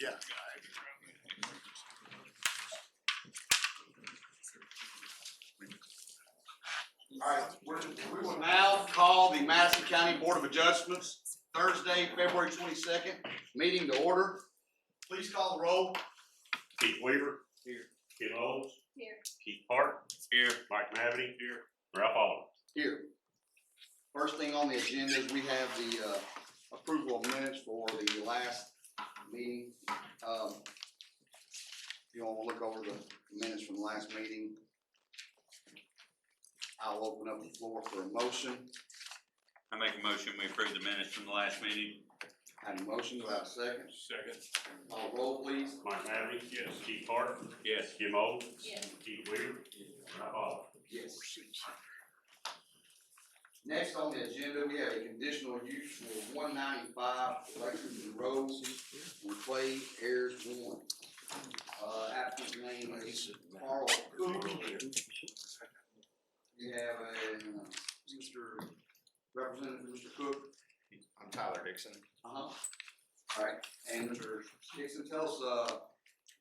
Yeah. All right, we will now call the Madison County Board of Adjustments Thursday, February 22nd, meeting to order. Please call the roll. Keith Weaver. Here. Kim Owens. Here. Keith Park. Here. Mike Mavity. Here. Ralph Allen. Here. First thing on the agenda is we have the approval of minutes for the last meeting. If you want to look over the minutes from the last meeting, I'll open up the floor for a motion. I make a motion, we approve the minutes from the last meeting. Had a motion, do I have a second? Second. Call roll, please. Mike Mavity. Yes. Keith Park. Yes. Kim Owens. Yes. Keith Weaver. Ralph Allen. Yes. Next on the agenda, we have a conditional use for 195 Lexington Road, Clay Ayers 1. Applicant's name is Carl Cook. We have a Mr. Representative, Mr. Cook. I'm Tyler Dixon. All right, and Mr. Dixon, tell us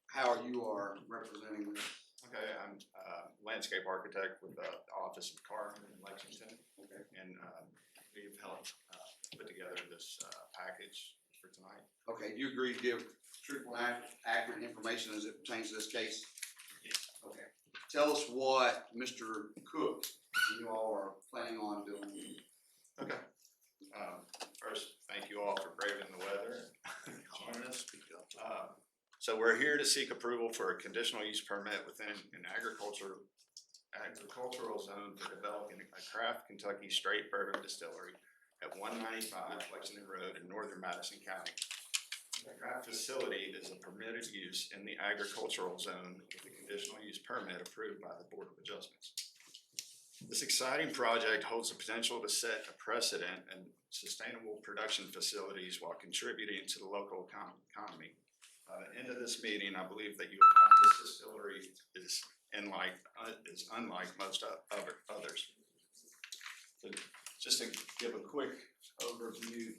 how you are representing this. Okay, I'm a landscape architect with the Office of Carmen in Lexington. Okay. And we've helped put together this package for tonight. Okay, do you agree to give truthful and accurate information as it pertains to this case? Yes. Okay. Tell us what Mr. Cook and you all are planning on doing. Okay. First, thank you all for braving the weather. So we're here to seek approval for a conditional use permit within an agricultural zone for developing a Craft Kentucky straight bourbon distillery at 195 Lexington Road in northern Madison County. The craft facility is a permitted use in the agricultural zone with a conditional use permit approved by the Board of Adjustments. This exciting project holds the potential to set a precedent in sustainable production facilities while contributing to the local economy. By the end of this meeting, I believe that you will find this distillery is unlike most others. So just to give a quick overview,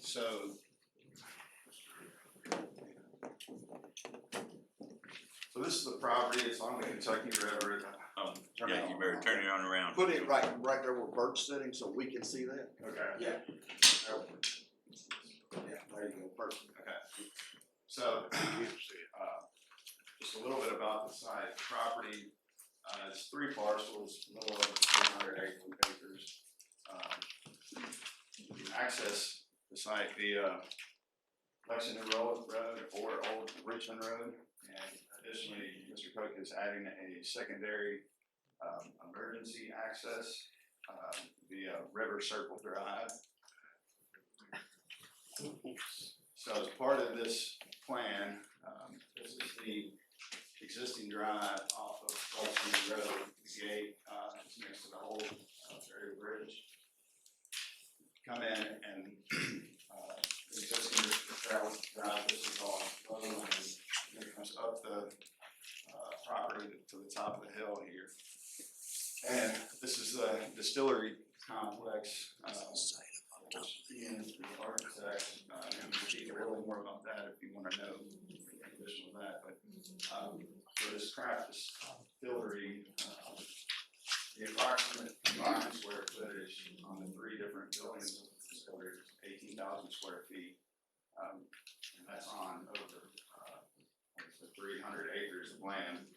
So this is the property. It's on the Kentucky River. Yeah, you better turn it on around. Put it right there where Bert's sitting so we can see that. Okay. Yeah. Yeah, there you go, perfect. Okay. So, just a little bit about the site. The property is 3 parcels, a little over 300 acres. You can access the site via Lexington Road or Old Richmond Road. And additionally, Mr. Cook is adding a secondary emergency access via River Circle Drive. So as part of this plan, this is the existing drive off of Lexington Road. The gate is next to the old ferry bridge. Come in and the existing travel drive, this is all low and it comes up the property to the top of the hill here. And this is the distillery complex. Ian is the architect, and we'll speak a little more about that if you want to know additional that. But for this craft distillery, the approximate combined square footage on the 3 different buildings of the distillery is 18,000 square feet. And that's on over 300 acres of land.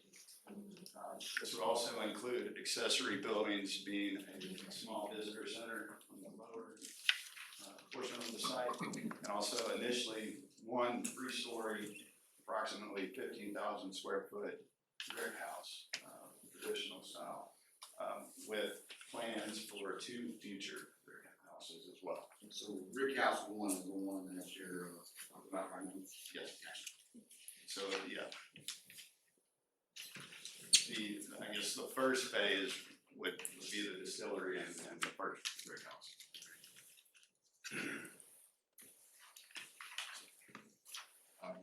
This would also include accessory buildings, being a small visitor center on the lower portion of the site, and also initially 1 3-story, approximately 15,000 square foot brick house, traditional style, with plans for 2 future brick houses as well. So Rick House 1 is the one that you're talking about right now? Yes. So yeah, I guess the first phase would be the distillery and the first brick house.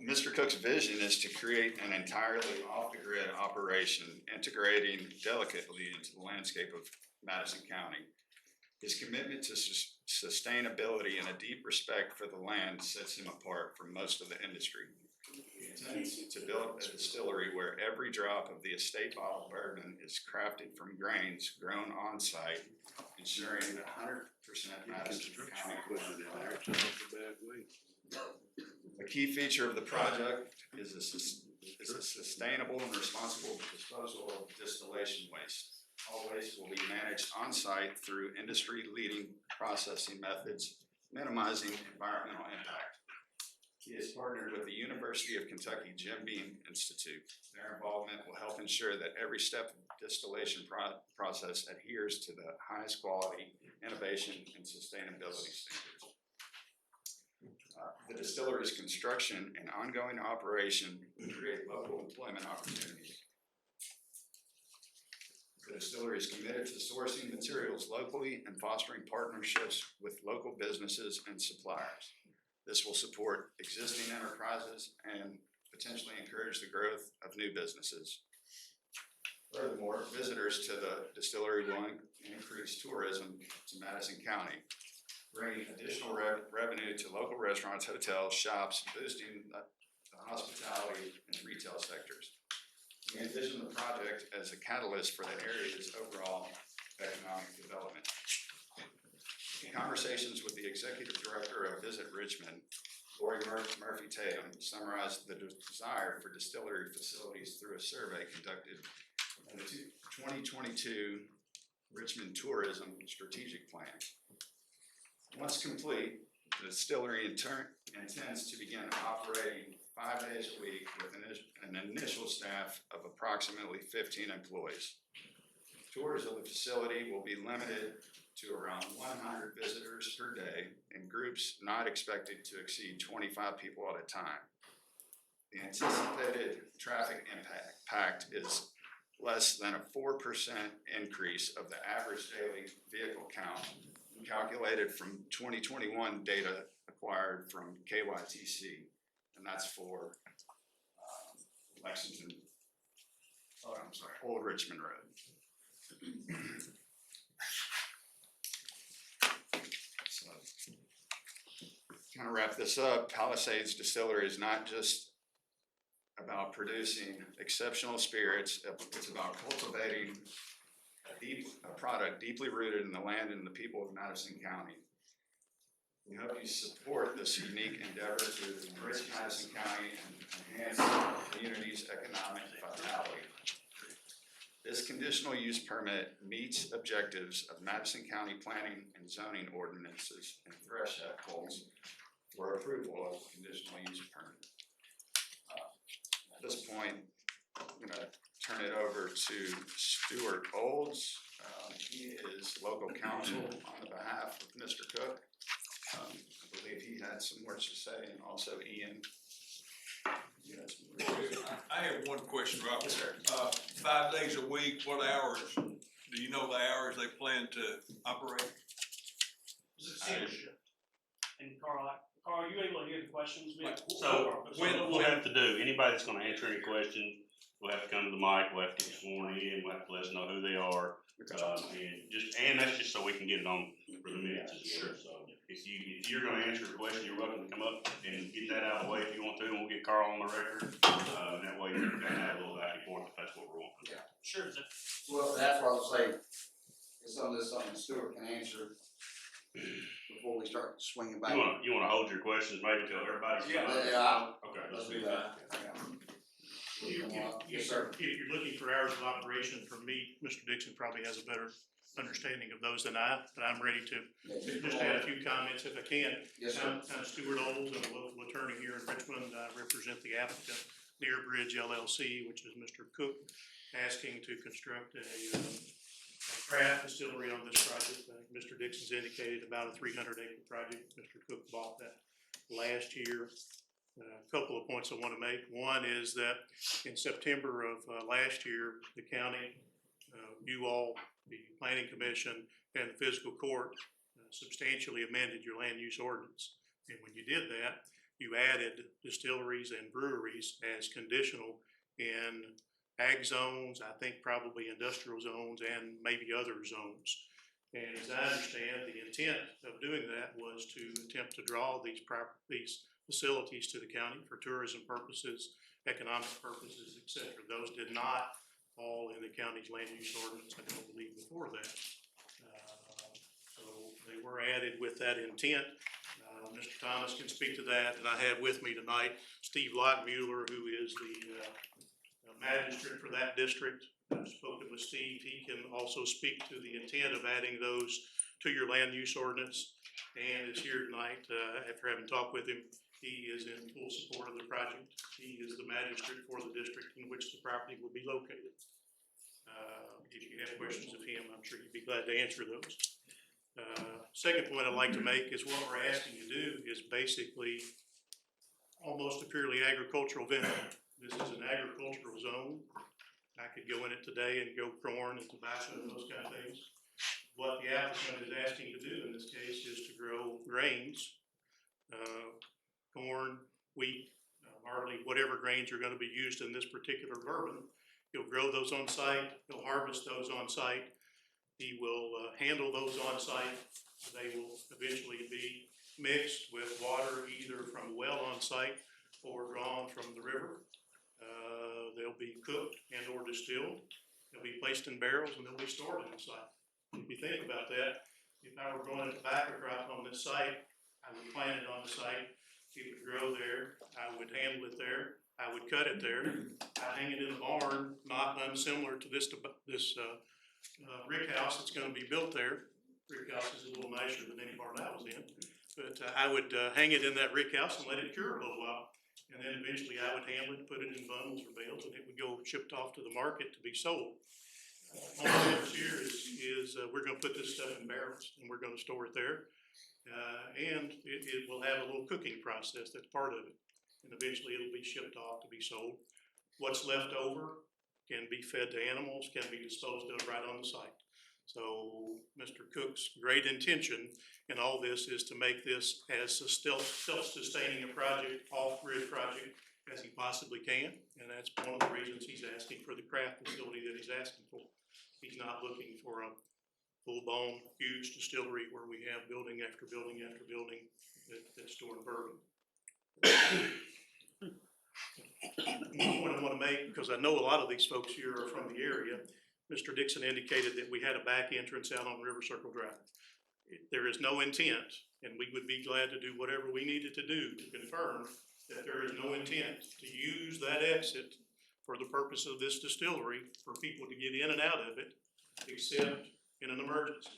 Mr. Cook's vision is to create an entirely off-the-grid operation, integrating delicately into the landscape of Madison County. His commitment to sustainability and a deep respect for the land sets him apart from most of the industry. He intends to build a distillery where every drop of the estate bottle bourbon is crafted from grains grown on site, ensuring 100% Madison County quality. A key feature of the project is a sustainable and responsible disposal of distillation waste. All waste will be managed on site through industry-leading processing methods, minimizing environmental impact. He has partnered with the University of Kentucky Jim Beam Institute. Their involvement will help ensure that every step of the distillation process adheres to the highest quality, innovation, and sustainability standards. The distillery's construction and ongoing operation will create local employment opportunities. The distillery is committed to sourcing materials locally and fostering partnerships with local businesses and suppliers. This will support existing enterprises and potentially encourage the growth of new businesses. Furthermore, visitors to the distillery will increase tourism to Madison County, bringing additional revenue to local restaurants, hotels, shops, boosting the hospitality and retail sectors. We envision the project as a catalyst for the area's overall economic development. In conversations with the executive director of Visit Richmond, Lori Murphy Tatum, summarized the desire for distillery facilities through a survey conducted in the 2022 Richmond Tourism Strategic Plan. Once complete, the distillery intends to begin operating 5 days a week with an initial staff of approximately 15 employees. Tours of the facility will be limited to around 100 visitors per day in groups not expected to exceed 25 people at a time. The anticipated traffic impact is less than a 4% increase of the average daily vehicle count calculated from 2021 data acquired from KYTC, and that's for Old Richmond Road. So, kind of wrap this up, Palisades Distillery is not just about producing exceptional spirits, it's about cultivating a product deeply rooted in the land and the people of Madison County. We hope you support this unique endeavor to enrich Madison County and enhance the community's economic vitality. This conditional use permit meets objectives of Madison County planning and zoning ordinances and thresholds for approval of the conditional use permit. At this point, I'm going to turn it over to Stuart Olds. He is local counsel on the behalf of Mr. Cook. I believe he had some words to say, and also Ian. I have one question, Robert. Yes, sir. 5 days a week, what hours? Do you know the hours they plan to operate? This is single shift. And Carl, are you able to hear the questions? So, we'll have to do, anybody that's gonna answer any question, will have to come to the mic, we'll have to get sworn in, we'll have to let us know who they are. And that's just so we can get it on for the minutes as well. So if you're gonna answer a question, you're welcome to come up and get that out of the way if you want to, and we'll get Carl on the record. And that way we can have a little back and forth if that's what we're wanting. Yeah. Sure, is it? Well, that's what I was saying, is something Stuart can answer before we start swinging back. You wanna hold your questions maybe till everybody's. Yeah. Okay. Let's do that. Yes, sir. If you're looking for hours of operation from me, Mr. Dixon probably has a better understanding of those than I, but I'm ready to just add a few comments if I can. Yes, sir. I'm Stuart Olds, I'm a local attorney here in Richmond. I represent the applicant, Near Bridge LLC, which is Mr. Cook, asking to construct a craft distillery on this project. Mr. Dixon's indicated about a 300-acre project. Mr. Cook bought that last year. A couple of points I want to make. One is that in September of last year, the county, you all, the Planning Commission, and the Fiscal Court substantially amended your land use ordinance. And when you did that, you added distilleries and breweries as conditional in ag zones, I think probably industrial zones and maybe other zones. And as I understand, the intent of doing that was to attempt to draw these facilities to the county for tourism purposes, economic purposes, et cetera. Those did not fall in the county's land use ordinance, I don't believe, before that. So they were added with that intent. Mr. Thomas can speak to that, and I have with me tonight Steve Lockmuller, who is the magistrate for that district. I've spoken with Steve. He can also speak to the intent of adding those to your land use ordinance, and is here tonight. After having talked with him, he is in full support of the project. He is the magistrate for the district in which the property will be located. If you have questions of him, I'm sure he'd be glad to answer those. Second point I'd like to make is what we're asking you to do is basically almost a purely agricultural venture. This is an agricultural zone. I could go in it today and grow corn and tobacco and those kind of things. What the applicant is asking to do in this case is to grow grains, corn, wheat, barley, whatever grains are going to be used in this particular bourbon. He'll grow those on site. He'll harvest those on site. He will handle those on site. They will eventually be mixed with water either from a well on site or drawn from the river. They'll be cooked and or distilled. They'll be placed in barrels and they'll be stored on the site. If you think about that, if I were growing a tobacco crop on this site, I would plant it on the site. It would grow there. I would handle it there. I would cut it there. I'd hang it in the barn, not unsimilar to this rick house that's going to be built there. Rick house is a little nicer than any barn I was in, but I would hang it in that rick house and let it cure a little while. And then eventually I would handle it, put it in bundles or bales, and it would go shipped off to the market to be sold. One of the things here is we're going to put this stuff in barrels and we're going to store it there. And it will have a little cooking process that's part of it. And eventually it'll be shipped off to be sold. What's left over can be fed to animals, can be disposed of right on the site. So Mr. Cook's great intention in all this is to make this as self-sustaining a project, off-grid project as he possibly can. And that's one of the reasons he's asking for the craft facility that he's asking for. He's not looking for a full-blown huge distillery where we have building after building after building that's storing bourbon. One point I want to make, because I know a lot of these folks here are from the area, Mr. Dixon indicated that we had a back entrance out on River Circle Drive. There is no intent, and we would be glad to do whatever we needed to do to confirm that there is no intent to use that exit for the purpose of this distillery for people to get in and out of it, except in an emergency.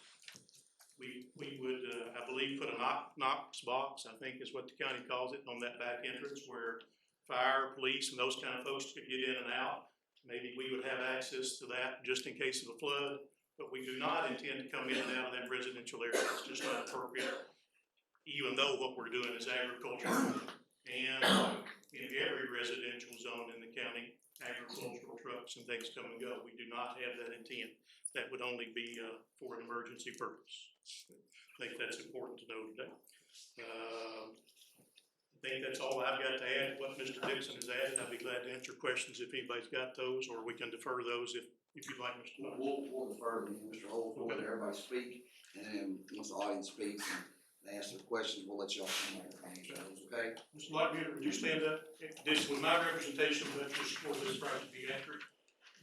We would, I believe, put a Knox box, I think is what the county calls it, on that back entrance where fire, police, and those kind of folks could get in and out. Maybe we would have access to that just in case of a flood, but we do not intend to come in and out of that residential area. It's just not appropriate, even though what we're doing is agriculture. And in every residential zone in the county, agricultural trucks and things come and go. We do not have that intent. That would only be for an emergency purpose. I think that's important to know today. I think that's all I've got to add. What Mr. Dixon has added, I'd be glad to answer questions if anybody's got those, or we can defer those if you'd like, Mr. Thomas. We'll defer to Mr. Holt, we'll let everybody speak, and then once the audience speaks and ask their questions, we'll let y'all come back and answer those, okay? Mr. Lockmuller, would you stand up? This was my representation, but your support of this project be accurate.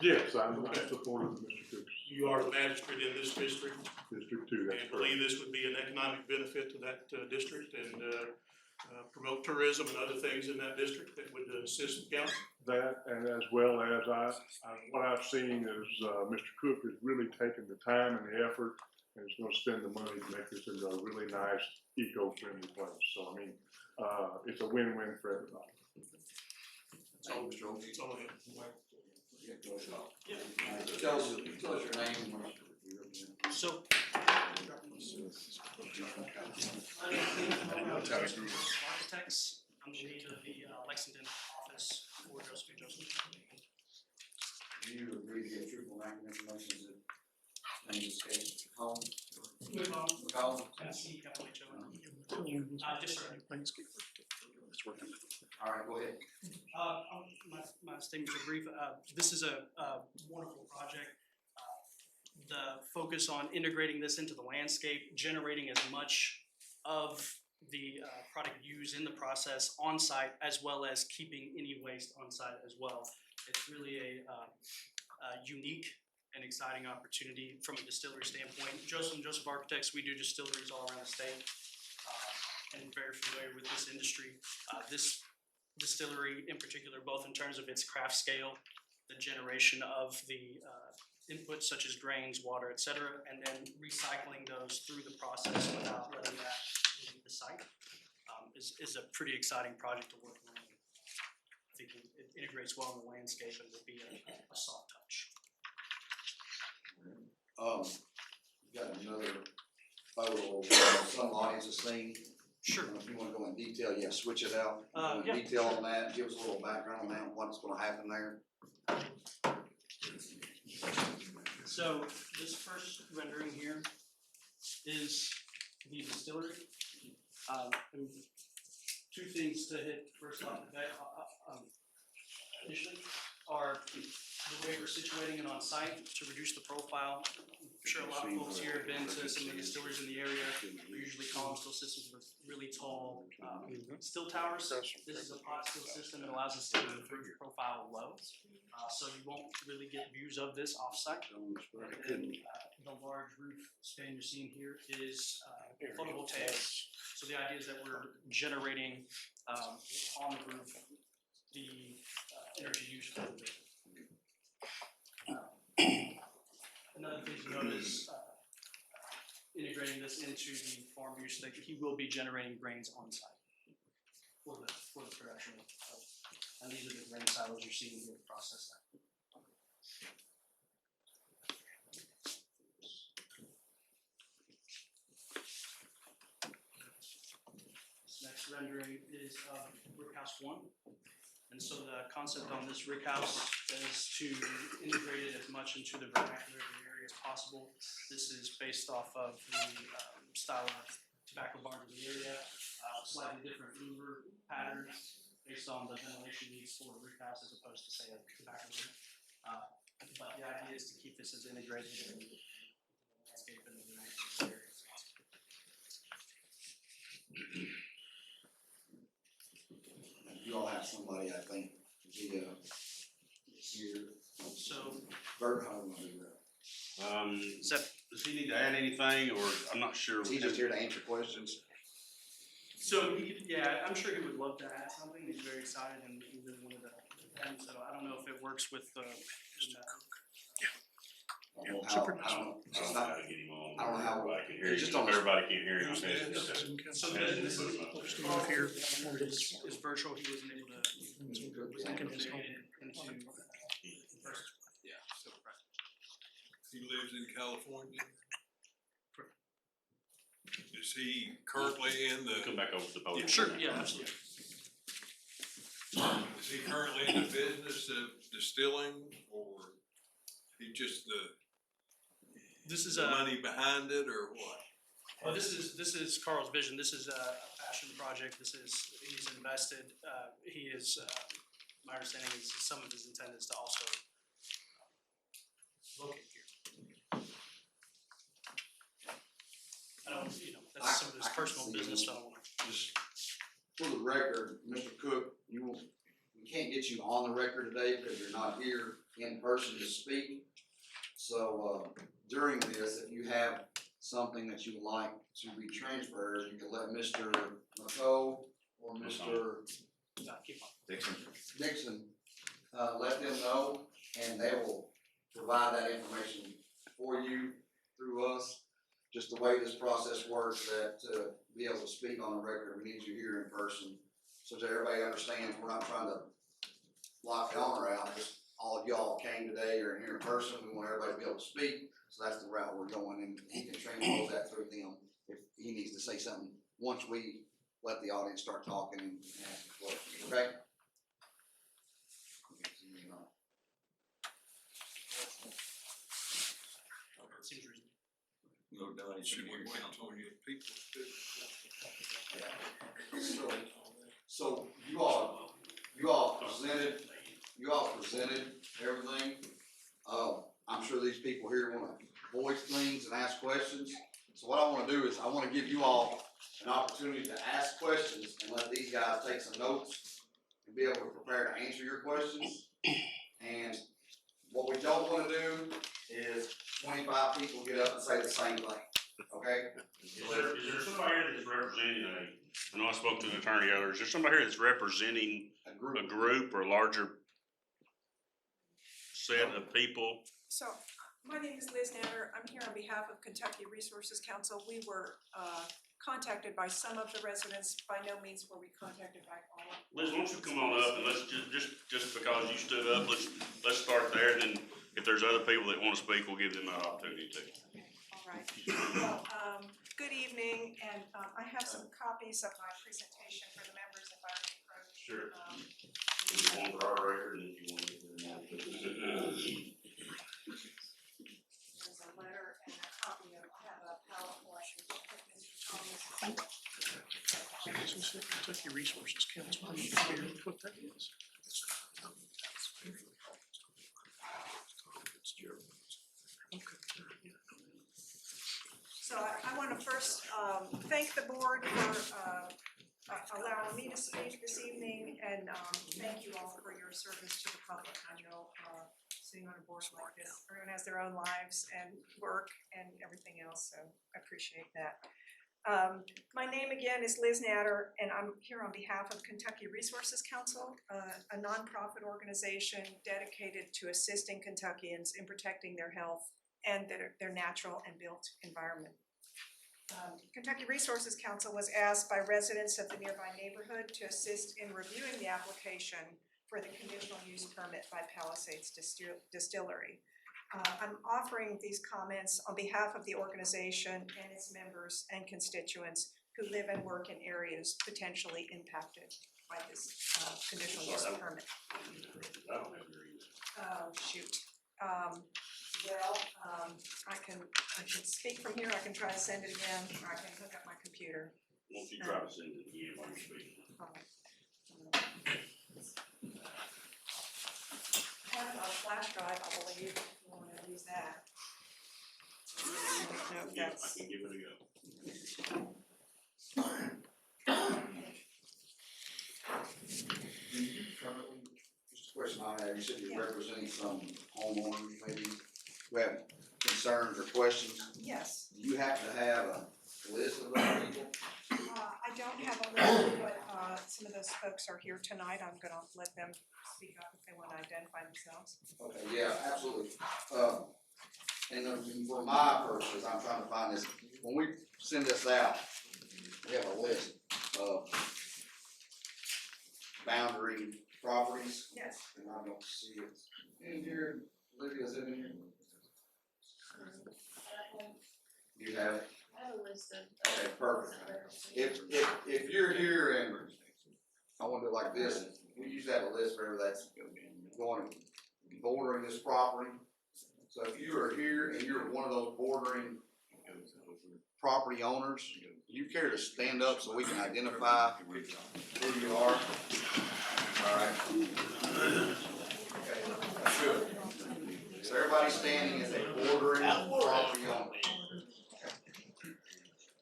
Yes, I'm supportive of Mr. Cook's You are the magistrate in this district, District Two, that's and correct. believe this would be an economic benefit to that district and promote tourism and other things in that district that would assist the county. That, and as well as what I've seen is, Mr. Cook has really taken the time and the effort and is gonna spend the money to make this into a really nice, eco-friendly place. So, I mean, it's a win-win for everybody. So, Mr. Holt, That's all I have. yeah, go ahead. Tell us your name and what you represent. So. Architects, I'm the lead of the Lexington office for Joseph Joseph. Do you agree to give truthful and accurate information as it pertains to this case? Home? With McCollum? Tennessee, FHO. Yes, sir. is working with them. All right, go ahead. My statements are brief. This is a wonderful project. The focus on integrating this into the landscape, generating as much of the product used in the process on site, as well as keeping any waste on site as well. It's really a unique and exciting opportunity from a distillery standpoint. Joseph Architects, we do distilleries all around the state, and very familiar with this industry. This distillery in particular, both in terms of its craft scale, the generation of the inputs such as grains, water, etc., and then recycling those through the process without letting that leave the site, is a pretty exciting project to work on. I think it integrates well in the landscape and will be a soft touch. You got another photo of some audience has seen. Sure. If you wanna go in detail, yeah, switch it out. Go in Yeah. detail on that, give us a little background on that, and what's gonna happen there. So this first rendering here is the distillery. And two things to hit first off the bat, initially, are the way we're situating it on site to reduce the profile. I'm sure a lot of folks here have been to some of the distilleries in the area. They're usually column still systems with really tall still towers. This is a pot still system that allows us to keep the roof profile low. So you won't really get views of this offsite. And the large roof span you're seeing here is photovoltaics. So the idea is that we're generating on the roof the energy used for the building. Another thing to note is integrating this into the farm use, that he will be generating grains on site for the production of, and these are the grain silos you're seeing here to process that. This next rendering is brick house 1. And so the concept on this rick house is to integrate it as much into the vernacular of the area as possible. This is based off of the style of tobacco barns in the area, slightly different louver patterns based on the ventilation needs for a rick house as opposed to, say, a tobacco room. But the idea is to keep this as integrated in the landscape and the vernacular area as possible. You all have somebody, I think, here. So, Bert, how do you wanna do that? Does he need to add anything, or I'm not sure? Is he just here to answer questions? So he could, yeah, I'm sure he would love to add something. He's very excited and he really wanted to. And so I don't know if it works with the. I don't know how, I don't, I don't know how to get him on. I don't know how- Everybody can hear it's him. just on If the- everybody can't hear him. So this is virtual. He wasn't able to. He lives in California. Is he currently in Come the, back over to the podium. Sure, yeah, absolutely. is he currently in the business of distilling, or he just This is the a. money behind it, or what? Oh, this is Carl's vision. This is a passion project. He's invested. He is. My understanding is some of his intent is to also locate here. I don't, that's some of his I can personal see business, him. so I don't want to. Just for the record, Mr. Cook, we can't get you on the record today because you're not here in person to speak. So, during this, if you have something that you would like to be transferred, you can let Mr. McCall or Mr. Keep on. Dixon, let them know, and they will provide that information for you through us. Just the way this process works, that to be able to speak on the record, we need you here in person. So that everybody understands, we're not trying to lock the honor out, just all of y'all came today or here in person, we want everybody to be able to speak. So that's the route we're going, and he can transpose that through them if he needs to say something, once we let the audience start talking and ask the questions, okay? Seems reasonable. No, Should we wait until we get people? So you all presented everything. I'm sure these people here wanna voice things and ask questions. So what I wanna do is I wanna give you all an opportunity to ask questions and let these guys take some notes and be able to prepare to answer your questions. And what we don't wanna do is 25 people get up and say the same thing, okay? Is there somebody here that's representing I know I spoke to an attorney earlier, is there somebody here that's representing A a group or a larger set of people? So, my name is Liz Natter. I'm here on behalf of Kentucky Resources Council. We were contacted by some of the residents. By no means were we contacted by all. Liz, why don't you come on up and let's just because you stood up, let's start there, and then if there's other people that wanna speak, we'll give them an opportunity to. Okay, all right. Well, good evening, and I have some copies of my presentation for the members if I may approach. Sure. If you want for our record, and if you want to. There's a letter and a copy of, I have a PowerPoint. Mr. Thomas. This is the Kentucky Resources Council. I'm not clear what that is. So I want to first thank the board for allowing me to speak this evening, and thank you all for your service to the public. I know sitting on a board like this, everyone has their own lives and work and everything else, so I appreciate that. My name again is Liz Natter, and I'm here on behalf of Kentucky Resources Council, a nonprofit organization dedicated to assisting Kentuckians in protecting their health and their natural and built environment. Kentucky Resources Council was asked by residents of the nearby neighborhood to assist in reviewing the application for the conditional use permit by Palisades Distillery. I'm offering these comments on behalf of the organization and its members and constituents who live and work in areas potentially impacted by this conditional use permit. Oh, shoot. I can speak from here, I can try to send it again, or I can hook up my computer. Won't you try to send it again while you're speaking? Alright. I have a flash drive, I believe, if you wanna use that. No, Yeah, I that's, can give it a go. Just a question I have, you said you're representing some homeowners, maybe, who have concerns or questions. yes, Do you happen to have a list of those people? I don't have a list, but some of those folks are here tonight, I'm gonna let them speak up if they wanna identify themselves. Okay, yeah, absolutely. And for my purposes, I'm trying to find this, when we send this out, we have a list of boundary properties, Yes. and I don't see it in here. Lydia, is it in here? You have it? I have a list of. Okay, perfect. If you're here and I wanna do it like this, we usually have a list for everybody that's going, bordering this property. So if you are here and you're one of those bordering property owners, you care to stand up so we can identify who you are? Alright. Okay, that's good. So everybody standing is a bordering property owner.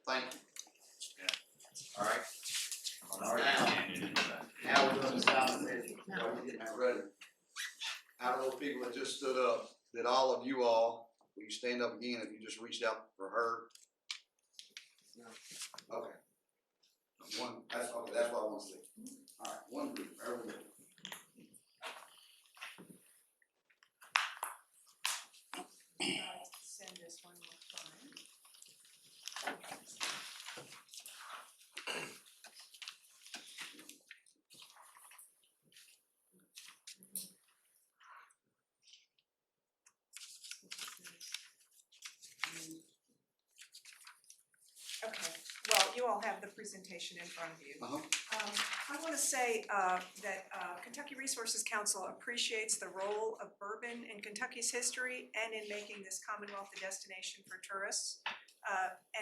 Thank you. Alright. Now we're doing this down there, while we're getting that ready. Out of those people that just stood up, that all of you all, will you stand up again if you just reached out for her? Okay. That's what I want to see. Alright, one group, everyone. Send this one more time. Okay, well, you all have the presentation in front of you. I want to say that Kentucky Resources Council appreciates the role of bourbon in Kentucky's history and in making this Commonwealth a destination for tourists.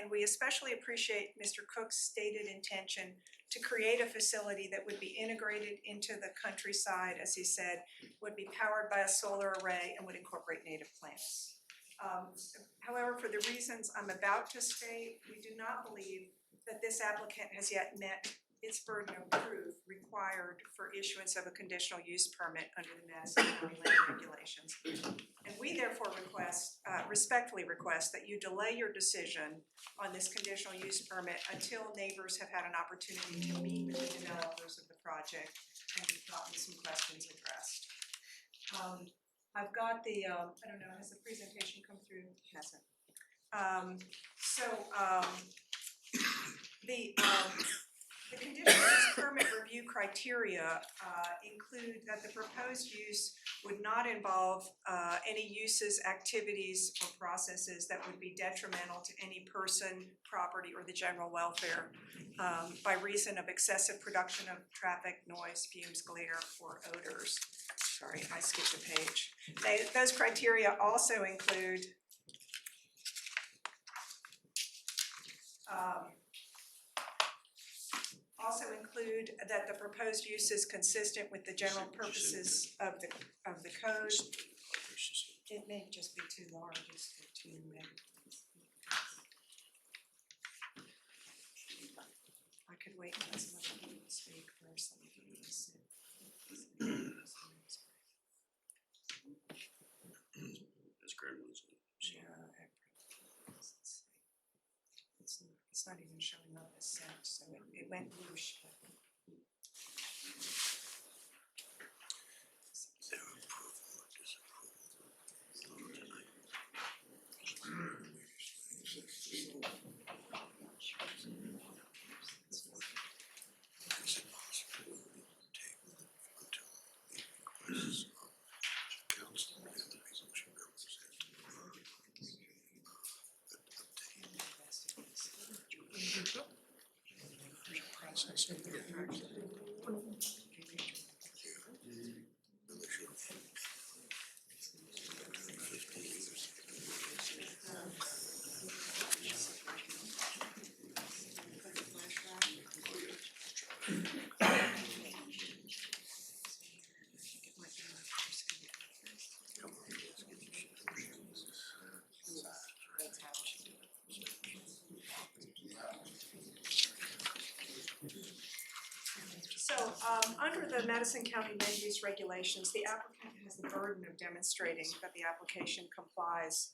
And we especially appreciate Mr. Cook's stated intention to create a facility that would be integrated into the countryside, as he said, would be powered by a solar array and would incorporate native plants. However, for the reasons I'm about to state, we do not believe that this applicant has yet met its burden of proof required for issuance of a conditional use permit under the Madison County land regulations. And we therefore respectfully request that you delay your decision on this conditional use permit until neighbors have had an opportunity to meet with the developers of the project and we've gotten some questions addressed. I've got the, I don't know, has the presentation come through? It hasn't. The conditional use permit review criteria include that the proposed use would not involve any uses, activities, or processes that would be detrimental to any person, property, or the general welfare by reason of excessive production of traffic, noise, fumes, glare, or odors. Sorry, I skipped a page. Those criteria also include that the proposed use is consistent with the general purposes of the code. It may just be too large, it's too many. I could wait and let some other people speak first. Let me give this. That's great. It's not even showing up as sent, so it went whoosh. So, under the Madison County land use regulations, the applicant has the burden of demonstrating that the application complies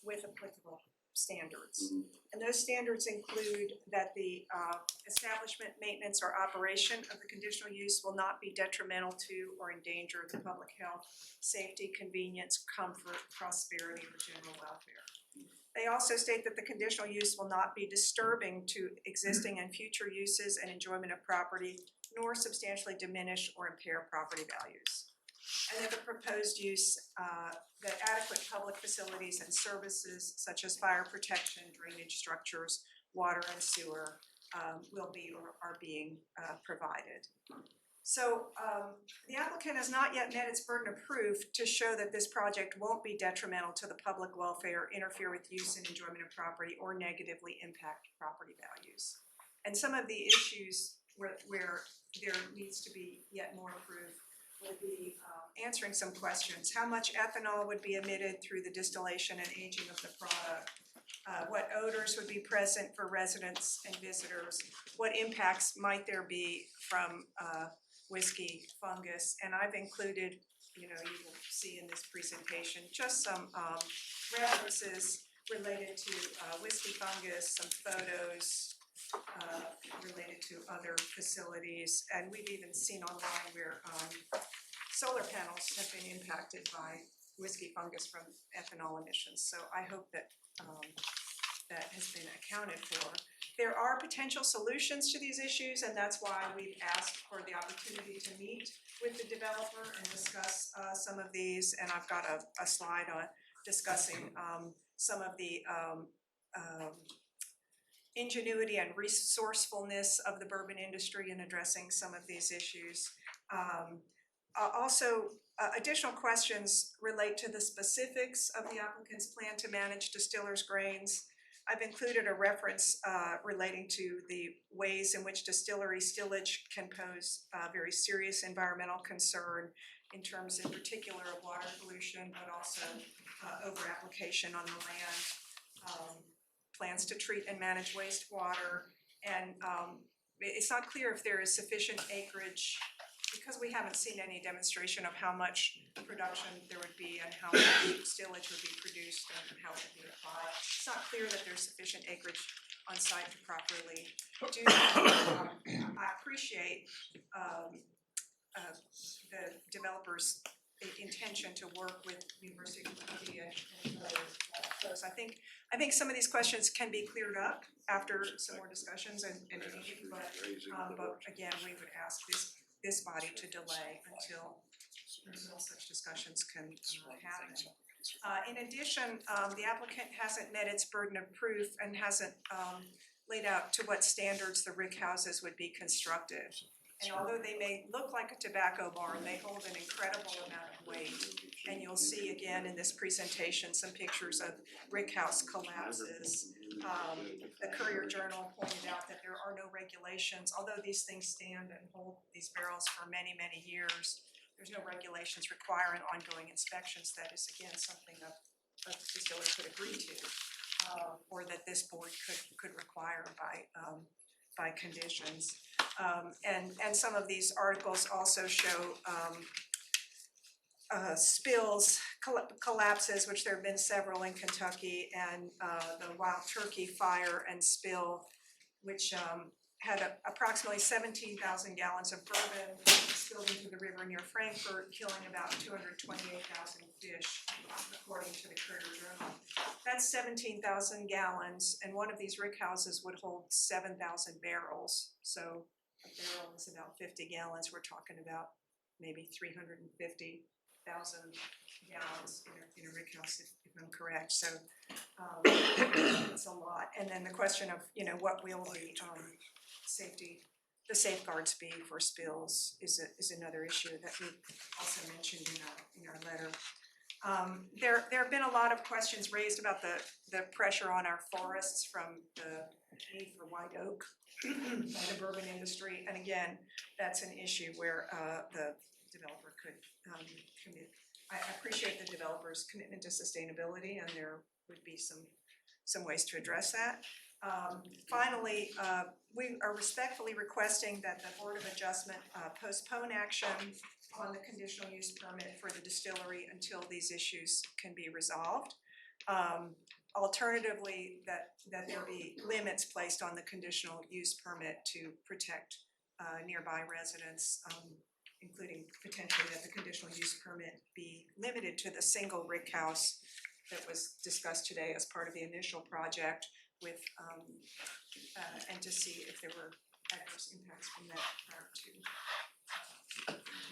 with applicable standards. And those standards include that the establishment, maintenance, or operation of the conditional use will not be detrimental to or endanger the public health, safety, convenience, comfort, prosperity, or general welfare. They also state that the conditional use will not be disturbing to existing and future uses and enjoyment of property, nor substantially diminish or impair property values. And that the proposed use, that adequate public facilities and services such as fire protection, drainage structures, water and sewer will be or are being provided. So the applicant has not yet met its burden of proof to show that this project won't be detrimental to the public welfare, interfere with use and enjoyment of property, or negatively impact property values. And some of the issues where there needs to be yet more proof would be answering some questions. How much ethanol would be emitted through the distillation and aging of the product? What odors would be present for residents and visitors? What impacts might there be from whiskey fungus? And I've included, you will see in this presentation, just some references related to whiskey fungus, some photos related to other facilities, and we've even seen online where solar panels have been impacted by whiskey fungus from ethanol emissions. So I hope that that has been accounted for. There are potential solutions to these issues, and that's why we've asked for the opportunity to meet with the developer and discuss some of these. And I've got a slide on discussing some of the ingenuity and resourcefulness of the bourbon industry in addressing some of these issues. Also, additional questions relate to the specifics of the applicant's plan to manage distillers' grains, I've included a reference relating to the ways in which distillery stillage can pose very serious environmental concern in terms in particular of water pollution, but also over application on the land, plans to treat and manage wastewater, and it's not clear if there is sufficient acreage, because we haven't seen any demonstration of how much production there would be and how much stillage would be produced and how it would be applied. It's not clear that there's sufficient acreage on site to properly do that. I appreciate the developer's intention to work with University of Kentucky and others. I think some of these questions can be cleared up after some more discussions and but again, we would ask this body to delay until such discussions can happen. In addition, the applicant hasn't met its burden of proof and hasn't laid out to what standards the rick houses would be constructed. And although they may look like a tobacco barn, they hold an incredible amount of weight. And you'll see again in this presentation some pictures of rick house collapses. The Courier Journal pointed out that there are no regulations, although these things stand and hold these barrels for many, many years. There's no regulations requiring ongoing inspections. That is again something a distiller could agree to, or that this board could require by conditions. And some of these articles also show spills, collapses, which there have been several in Kentucky, and the wild turkey fire and spill, which had approximately 17,000 gallons of bourbon spilled into the river near Frankfurt, killing about 228,000 fish, according to the Courier Journal. That's 17,000 gallons, and one of these rick houses would hold 7,000 barrels. So a barrel is about 50 gallons. We're talking about maybe 350,000 gallons in a rick house, if I'm correct. So it's a lot. And then the question of, what will the safeguards be for spills is another issue that we also mentioned in our letter. There have been a lot of questions raised about the pressure on our forests from the need for white oak by the bourbon industry, and again, that's an issue where the developer could commit. I appreciate the developer's commitment to sustainability, and there would be some ways to address that. Finally, we are respectfully requesting that the Board of Adjustment postpone action on the conditional use permit for the distillery until these issues can be resolved. Alternatively, that there be limits placed on the conditional use permit to protect nearby residents, including potentially that the conditional use permit be limited to the single rick house that was discussed today as part of the initial project, with and to see if there were adverse impacts from that prior to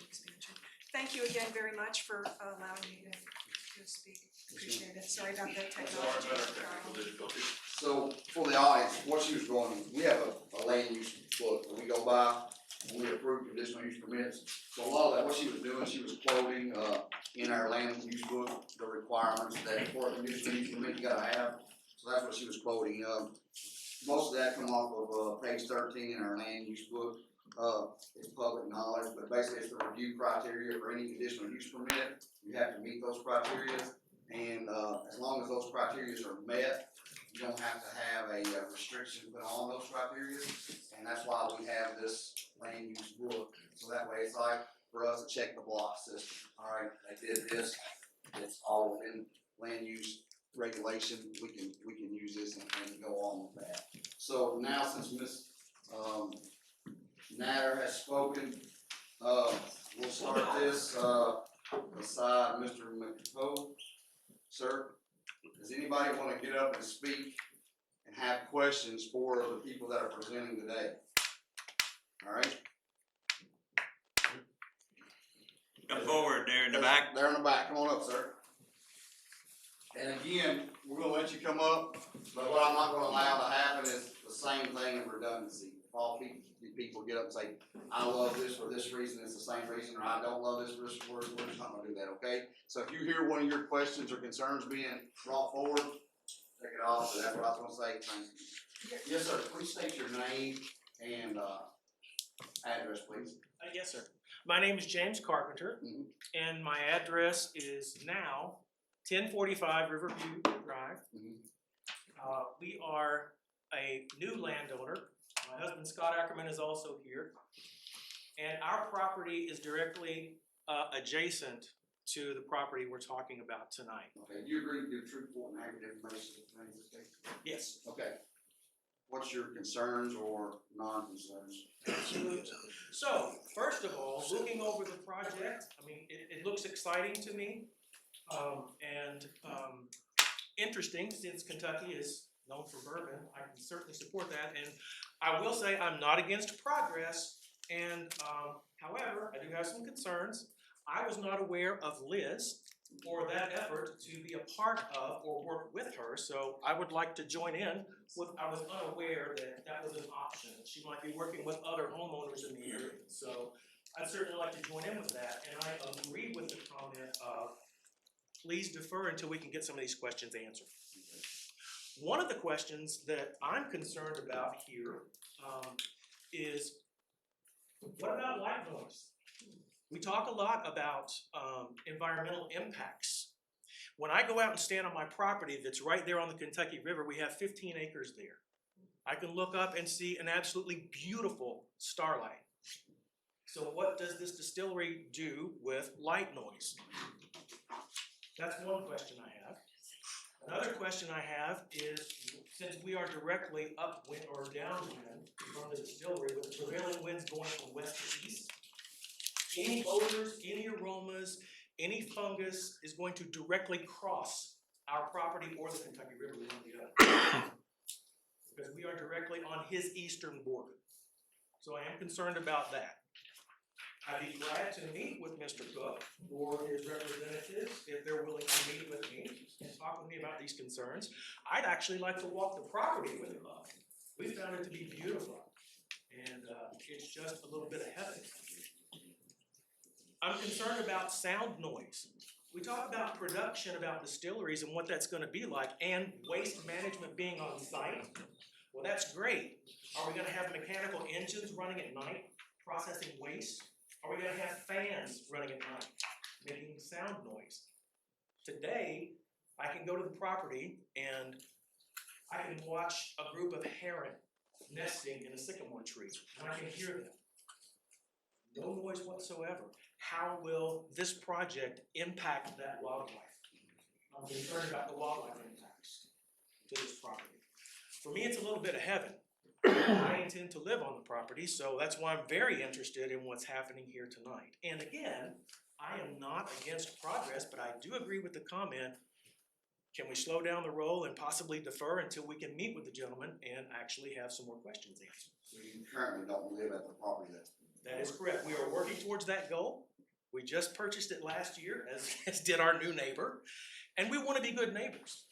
expansion. Thank you again very much for allowing me to speak. Appreciate it. Sorry about the technology. So for the audience, what she was going, we have a land use book that we go by when we approve conditional use permits. So a lot of that, what she was doing, she was quoting in our land use book the requirements that for a conditional use permit you gotta have. So that's what she was quoting. Most of that come off of page 13 in our land use book. It's public knowledge, but basically it's the review criteria for any conditional use permit. You have to meet those criteria, and as long as those criteria are met, you don't have to have a restriction put on those criteria, and that's why we have this land use book. So that way it's like for us to check the block system. All right, they did this. It's all within land use regulation. We can use this and go on with that. So now, since Ms. Natter has spoken, we'll start this beside Mr. McPoe. Sir, does anybody want to get up and speak and have questions for the people that are presenting today? All right. Come forward there in the back. There in the back. Come on up, sir. And again, we're gonna let you come up, but what I'm not gonna allow to happen is the same thing in redundancy. If all people get up and say, I love this for this reason, it's the same reason, or I don't love this for this reason, we're just not gonna do that, okay? So if you hear one of your questions or concerns being brought forward, take it off, so that's what I was gonna say, thank you. Yes, sir, please state your name and, address, please. Yes, sir. My name is James Carpenter, Mhm. and my address is now 1045 Riverview Drive. Mhm. We are a new landowner. My husband Scott Ackerman is also here. And our property is directly adjacent to the property we're talking about tonight. Okay, do you agree to give truthful and accurate information to things, okay? Yes. Okay. What's your concerns or non-concerns? Absolutely. So, first of all, looking over the project, I mean, it looks exciting to me. And interesting, since Kentucky is known for bourbon, I can certainly support that. And I will say I'm not against progress. And however, I do have some concerns. I was not aware of Liz or that effort to be a part of or work with her, so I would like to join in. I was unaware that that was an option. She might be working with other homeowners in the area, so I'd certainly like to join in with that. And I agree with the comment of, please defer until we can get some of these questions answered. One of the questions that I'm concerned about here is, what about light noise? We talk a lot about environmental impacts. When I go out and stand on my property that's right there on the Kentucky River, we have 15 acres there. I can look up and see an absolutely beautiful starlight. So what does this distillery do with light noise? That's one question I have. Another question I have is, since we are directly upwind or downwind from the distillery with the prevailing winds going from west to east, any odors, any aromas, any fungus is going to directly cross our property or the Kentucky River, one or the other. Because we are directly on his eastern border. So I am concerned about that. I'd be glad to meet with Mr. Cook or his representatives if they're willing to meet with me and talk with me about these concerns. I'd actually like to walk the property with him. We found it to be beautiful, and it's just a little bit of heaven. I'm concerned about sound noise. We talk about production, about distilleries and what that's going to be like, and waste management being on site. Well, that's great. Are we going to have mechanical engines running at night, processing waste? Are we going to have fans running at night, making sound noise? Today, I can go to the property and I can watch a group of heron nesting in a sycamore tree, and I can hear them. No noise whatsoever. How will this project impact that wildlife? I'm concerned about the wildlife impacts to this property. For me, it's a little bit of heaven. I intend to live on the property, so that's why I'm very interested in what's happening here tonight. And again, I am not against progress, but I do agree with the comment, can we slow down the roll and possibly defer until we can meet with the gentleman and actually have some more questions answered? So you currently don't live at the property that's. That is correct. We are working towards that goal. We just purchased it last year, as did our new neighbor, and we want to be good neighbors.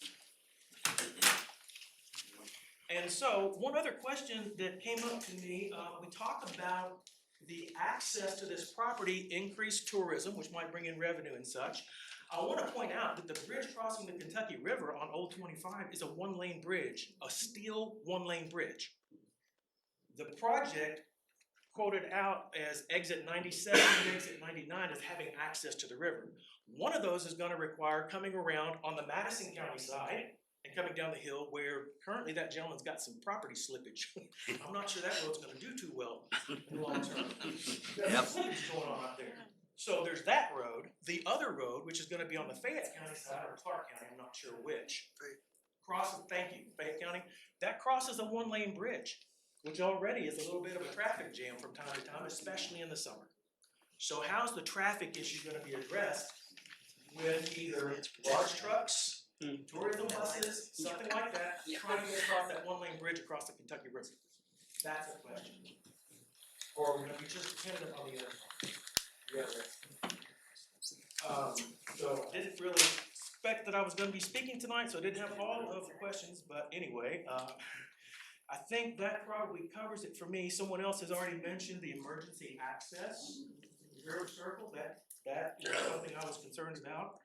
And so, one other question that came up to me, we talked about the access to this property, increased tourism, which might bring in revenue and such. I want to point out that the bridge crossing the Kentucky River on Old 25 is a one-lane bridge, a steel one-lane bridge. The project quoted out as exit 97 and exit 99 as having access to the river. One of those is going to require coming around on the Madison County side and coming down the hill where currently that gentleman's got some property slippage. I'm not sure that road's going to do too well in the long term. There's some slippage going on out there. So there's that road. The other road, which is going to be on the Fayette County side or Clark County, I'm not sure which. Thank you, Fayette County. That crosses a one-lane bridge, which already is a little bit of a traffic jam from time to time, especially in the summer. So how's the traffic issue going to be addressed with either large trucks, tourism buses, something like that, trying to get across that one-lane bridge across the Kentucky River? That's the question. Or are we going to be just dependent on the other part? So I didn't really expect that I was going to be speaking tonight, so I didn't have all of the questions, but anyway, I think that probably covers it for me. Someone else has already mentioned the emergency access, River Circle, that is something I was concerned about.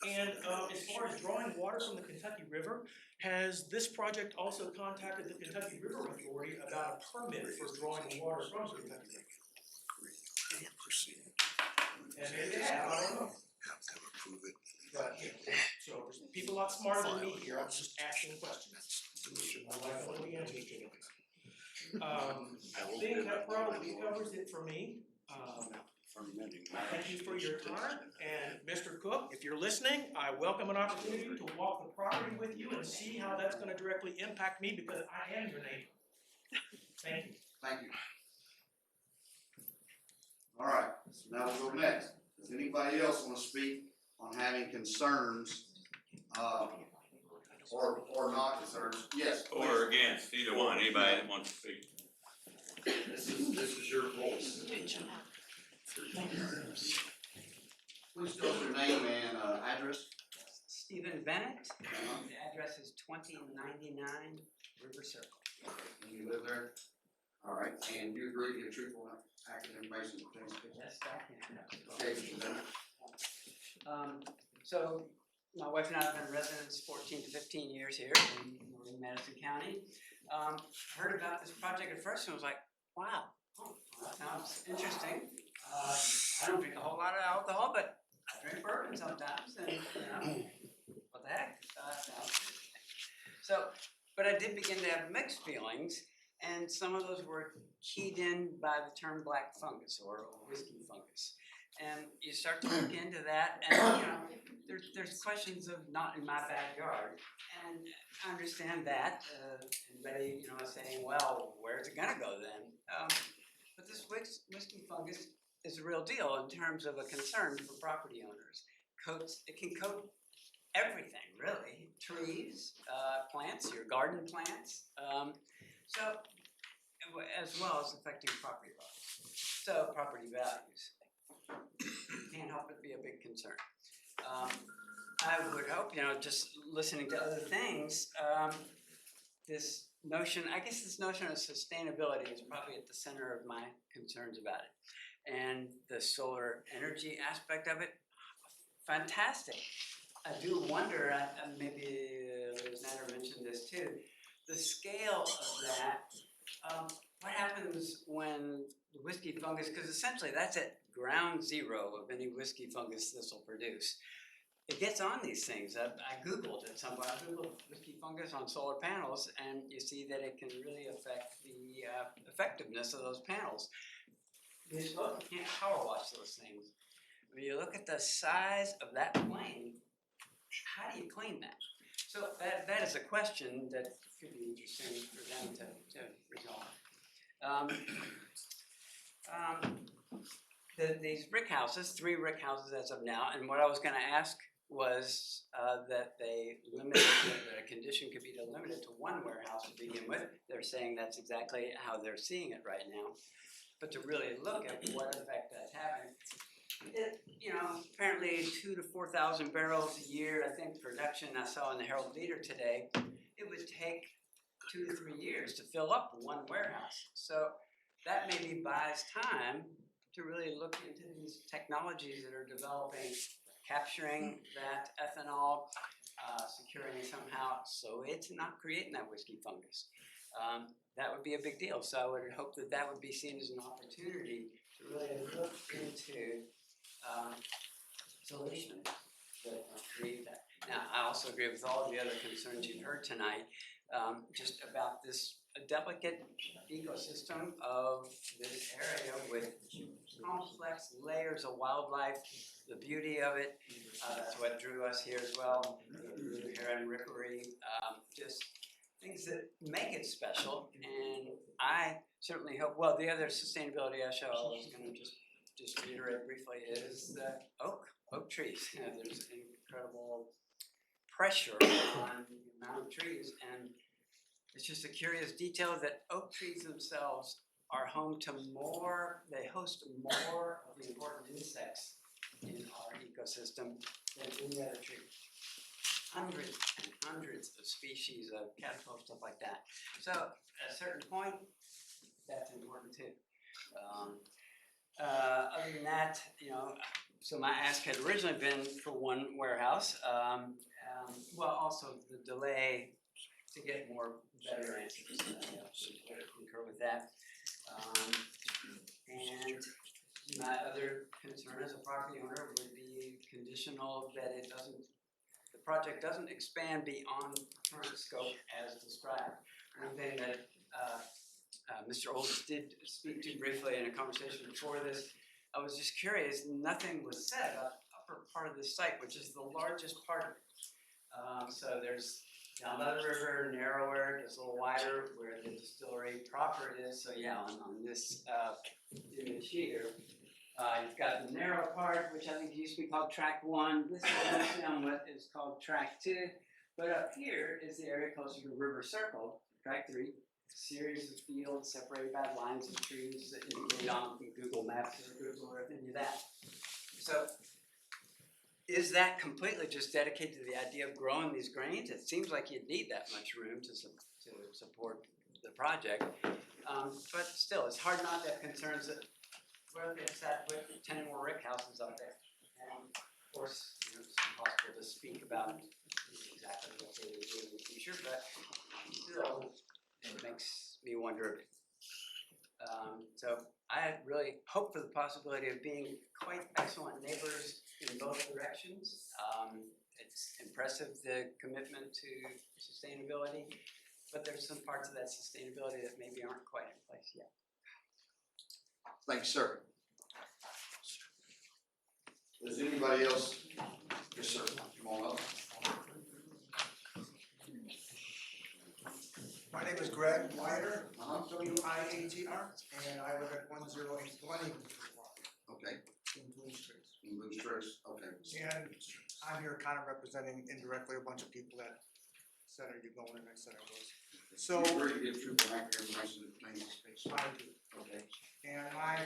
And as far as drawing water from the Kentucky River, has this project also contacted the Kentucky River Authority about a permit for drawing water from the Kentucky River? And maybe they have, I don't know. But, so there's people a lot smarter than me here, I'm just asking questions. My wife will be interested in it. I think that probably covers it for me. I thank you for your time, and Mr. Cook, if you're listening, I welcome an opportunity to walk the property with you and see how that's gonna directly impact me, because I am your neighbor. Thank you. Thank you. All right, so now we'll go next. Does anybody else want to speak on having concerns, or not concerns? Yes, please. Or against, either one, anybody that wants to speak. This is your voice. Please tell us your name and, address. Stephen Bennett, the address is 2099 River Circle. And you live there? All right, and you agree to give truthful, accurate information? Yes, I can. Okay, Mr. Bennett. So my wife and I have been residents 14 to 15 years here in Madison County. Heard about this project at first and was like, wow, that sounds interesting. I don't drink a whole lot of alcohol, but I drink bourbon sometimes, and what the heck, sounds interesting. So, but I did begin to have mixed feelings, and some of those were keyed in by the term black fungus or whiskey fungus. And you start to look into that, and there's questions of not in my backyard, and I understand that. Anybody is saying, well, where's it gonna go then? But this whiskey fungus is a real deal in terms of a concern for property owners. It can coat everything, really. Trees, plants, your garden plants. So, as well as affecting property values. So, property values. Can't help but be a big concern. I would hope, just listening to other things, this notion of sustainability is probably at the center of my concerns about it. And the solar energy aspect of it, fantastic. I do wonder, maybe Liz Natter mentioned this too, the scale of that. What happens when the whiskey fungus, because essentially that's at ground zero of any whiskey fungus this will produce. It gets on these things. I Googled it. I Googled whiskey fungus on solar panels, and you see that it can really affect the effectiveness of those panels. You can't power wash those things. When you look at the size of that plane, how do you clean that? So that is a question that could be interesting for them to resolve. These brick houses, 3 brick houses as of now, and what I was going to ask was that they limited, that a condition could be limited to 1 warehouse to begin with. They're saying that's exactly how they're seeing it right now. But to really look at what effect that's having, apparently 2,000 to 4,000 barrels a year, I think, production I saw in the Herald Leader today, it would take 2 to 3 years to fill up 1 warehouse. So that maybe buys time to really look into these technologies that are developing, capturing that ethanol, securing it somehow so it's not creating that whiskey fungus. That would be a big deal. So I would hope that that would be seen as an opportunity to really look into solutions that create that. Now, I also agree with all of the other concerns you've heard tonight, just about this delicate ecosystem of this area with complex layers of wildlife, the beauty of it, that's what drew us here as well, the blue heron rookery, just things that make it special. And I certainly hope, well, the other sustainability issue I was going to just reiterate briefly is the oak trees. There's incredible pressure on the amount of trees, and it's just a curious detail that oak trees themselves are home to they host more of the important insects in our ecosystem than any other tree. Hundreds and hundreds of species of caterpillars, stuff like that. So at a certain point, that's important too. Other than that, So my ask had originally been for one warehouse, well, also the delay to get more better answers, concur with that. And my other concern as a property owner would be conditional that the project doesn't expand beyond current scope as described. One thing that Mr. Olds did speak to briefly in a conversation before this, I was just curious, nothing was said about the upper part of the site, which is the largest part of it. So there's down by the river, narrower, it's a little wider where the distillery proper is. So yeah, on this image here, you've got the narrow part, which I think used to be called track 1. This is mostly on what is called track 2. But up here is the area closer to River Circle, track 3. Series of fields separated by lines of trees that indicate on Google Maps or Google Earth, any of that. So is that completely just dedicated to the idea of growing these grains? It seems like you'd need that much room to support the project. But still, it's hard not to have concerns that what if it's that put 10 more rick houses up there? And of course, it's impossible to speak about exactly what they would do in the future, but still, it makes me wonder. So I really hope for the possibility of being quite excellent neighbors in both directions. It's impressive, the commitment to sustainability, but there's some parts of that sustainability that maybe aren't quite in place yet. Thank you, sir. Does anybody else? Yes, sir. Come on up. My name is Greg Wider, Uh-huh. W-I-A-T-R, and I live at 10820 Okay. in Blue Street. In Blue Trace. Okay. And I'm here kind of representing indirectly a bunch of people that said, are you going, and I said I was. So, You agree to give truthful and accurate information to the plaintiff? I do. Okay. And my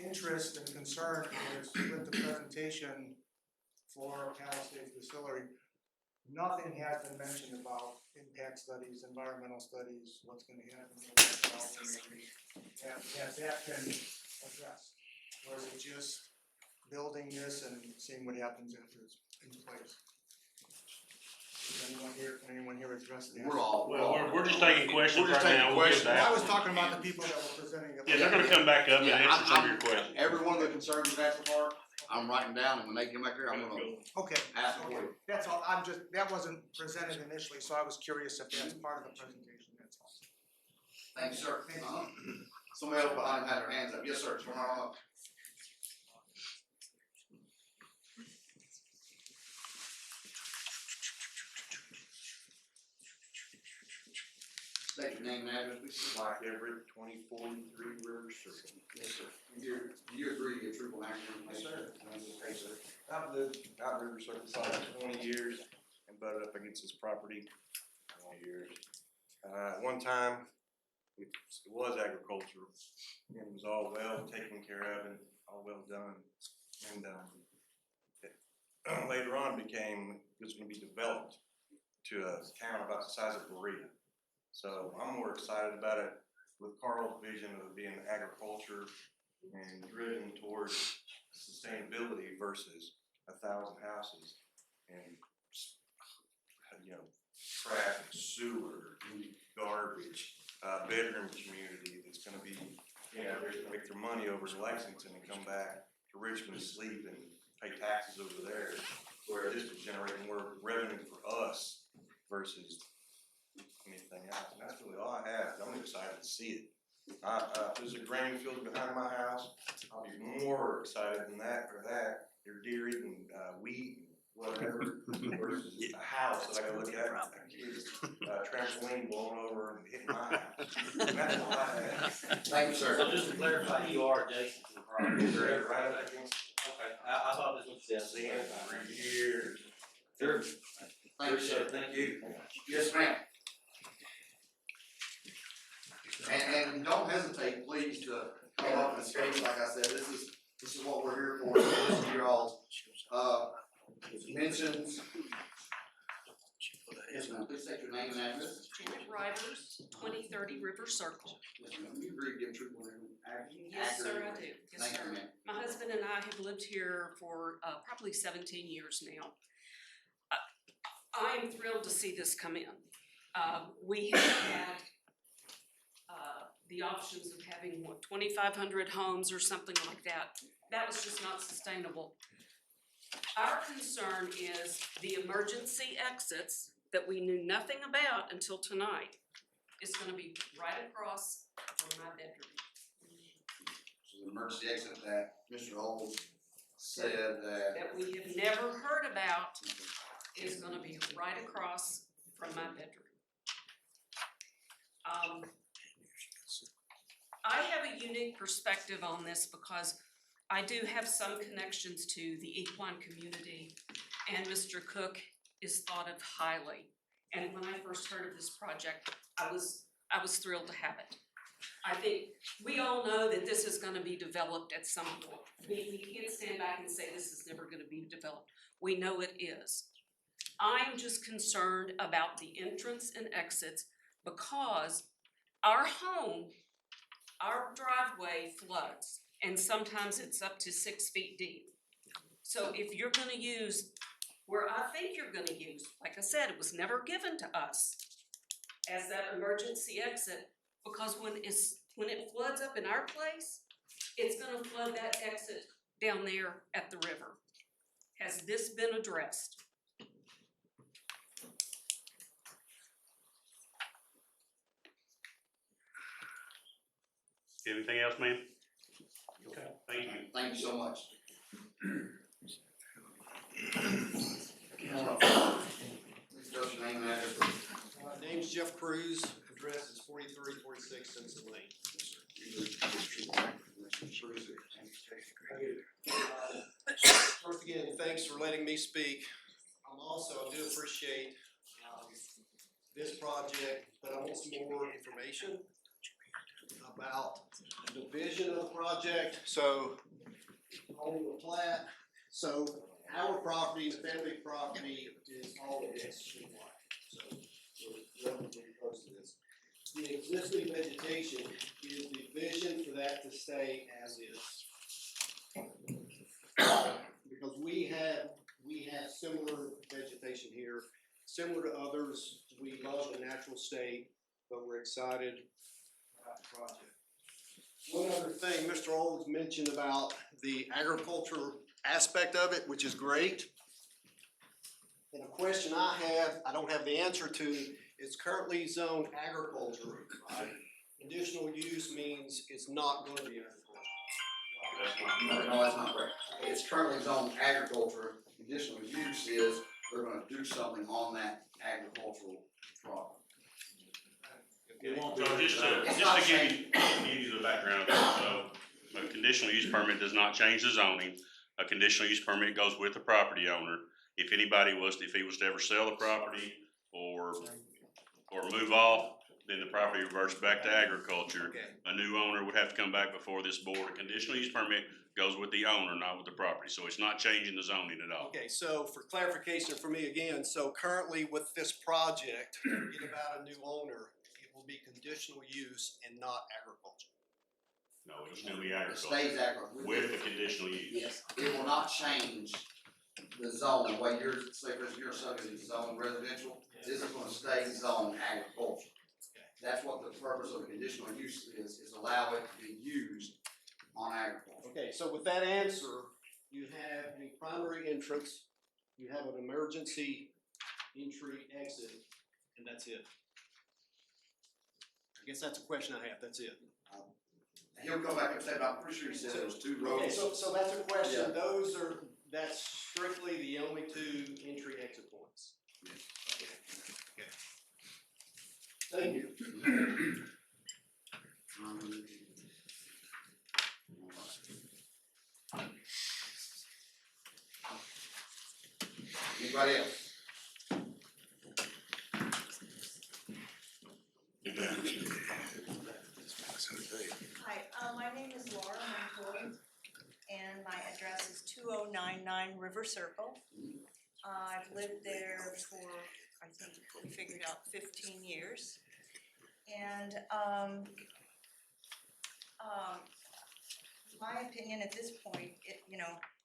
interest and concern is with the presentation for Cal State Distillery, nothing has been mentioned about impact studies, environmental studies, what's gonna happen. Has that been addressed? Or is it just building this and seeing what happens after it's in place? Can anyone here address that? We're just taking questions We're just right taking now. We'll get questions. back. I was talking about the people that were presenting it. Yeah, they're gonna come back up and Yeah, answer some of your I'm- questions. Every one of the concerns you asked for, I'm writing down, and when they come back here, I'm gonna Okay, ask for okay, you. that's all, that wasn't presented initially, so I was curious if that's part of the presentation, that's all. Thank you, sir. Thank you. Somebody else behind had their hands up. Yes, sir. Come on up. State your name and address, please. Mike Everett, 2043 River Circle. Yes, sir. Do you agree to give truthful and accurate information? Yes, sir. I've lived out River Circle for 20 years and butted up against this property 20 years. One time, it was agricultural and it was all well taken care of and all well done. And later on it was going to be developed to a town about the size of Berea. So I'm more excited about it with Carl's vision of it being agriculture and driven towards sustainability versus 1,000 houses and, traffic, sewer, garbage, bedroom community that's going to be, make their money over to Lexington and come back to Richmond, sleep and pay taxes over there, where this would generate more revenue for us versus anything else. And that's really all I have. I'm excited to see it. There's a grain field behind my house. I'll be more excited than that or that. They're deer eating wheat, whatever, versus a house that I can look at, a kid's trampoline blowing over and hitting my house. And that's all I have. Thank you, sir. So just to clarify, you are adjacent to the property. Right up against Okay, I thought this was just. the end for years. Sure. Thank you, sir. Thank you. Yes, ma'am. And don't hesitate, please, to come up and speak. Like I said, this is what we're here for. This is your all's mentions. Yes, ma'am, please state your name and address. Janet Rivers, 2030 River Circle. Yes, ma'am, you agree to give truthful and Yes, sir, I do. Yes, Thank sir. you, ma'am. My husband and I have lived here for probably 17 years now. I am thrilled to see this come in. We have had the options of having, what, 2,500 homes or something like that. That was just not sustainable. Our concern is the emergency exits that we knew nothing about until tonight is gonna be right across from my bedroom. So the emergency exit that Mr. Olds said that. That we have never heard about is gonna be right across from my bedroom. I have a unique perspective on this because I do have some connections to the equine community, and Mr. Cook is thought of highly. And when I first heard of this project, I was thrilled to have it. I think we all know that this is gonna be developed at some point. We can't stand back and say this is never gonna be developed. We know it is. I'm just concerned about the entrance and exits because our home, our driveway floods, and sometimes it's up to 6 feet deep. So if you're gonna use, where I think you're gonna use, like I said, it was never given to us as that emergency exit, because when it floods up in our place, it's gonna flood that exit down there at the river. Has this been addressed? Anything else, ma'am? Okay. Thank you. Thank you so much. Please tell us your name and address. Name's Jeff Cruz, address is 4346 Simpson Lane. First again, thanks for letting me speak. I do appreciate this project, but I want some more information about the vision of the project. So on the plat, so our property, the family property is all of this. So we're relatively close to this. The existing vegetation is the vision for that to stay as is. Because we have similar vegetation here, similar to others. We love the natural state, but we're excited about the project. One other thing, Mr. Olds mentioned about the agriculture aspect of it, which is great. And a question I have, I don't have the answer to, it's currently zoned agriculture, right? Conditional use means it's not gonna be agriculture. No, that's not correct. It's currently zoned agriculture. Conditional use is they're gonna do something on that agricultural property. So just to give you the background, so a conditional use permit does not change the zoning. A conditional use permit goes with the property owner. If he was to ever sell the property or move off, then the property reverts back to agriculture. Okay. A new owner would have to come back before this board. A conditional use permit goes with the owner, not with the property, so it's not changing the zoning at all. Okay, so for clarification for me again, so currently with this project, forget about a new owner, it will be conditional use and not agriculture. No, it'll still be It agriculture stays agriculture. with the conditional use. Yes, it will not change the zone, the way say for instance, your subdivision is zoned residential, this is gonna stay zoned agriculture. That's what the purpose of the conditional use is allow it to be used on agriculture. Okay, so with that answer, you have the primary entrance, you have an emergency entry exit, and that's it. I guess that's a question I have, that's it. He'll come back and say, but I'm pretty sure he said there was two Okay, roads. so that's a question, Yeah. that's strictly the only two entry exit points. Okay. Thank you. Anybody else? Hi, my name is Laura Montoya, and my address is 2099 River Circle. I've lived there for, I think, about 15 years. And my opinion at this point,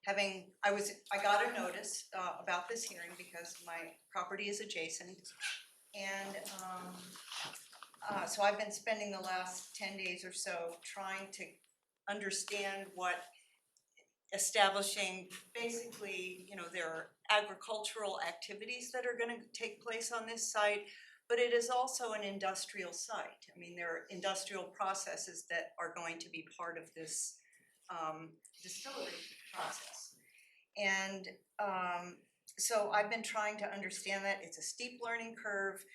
I got a notice about this hearing because my property is adjacent. And so I've been spending the last 10 days or so trying to understand what establishing, basically, there are agricultural activities that are gonna take place on this site, but it is also an industrial site. I mean, there are industrial processes that are going to be part of this distillery process. And so I've been trying to understand that. It's a steep learning curve,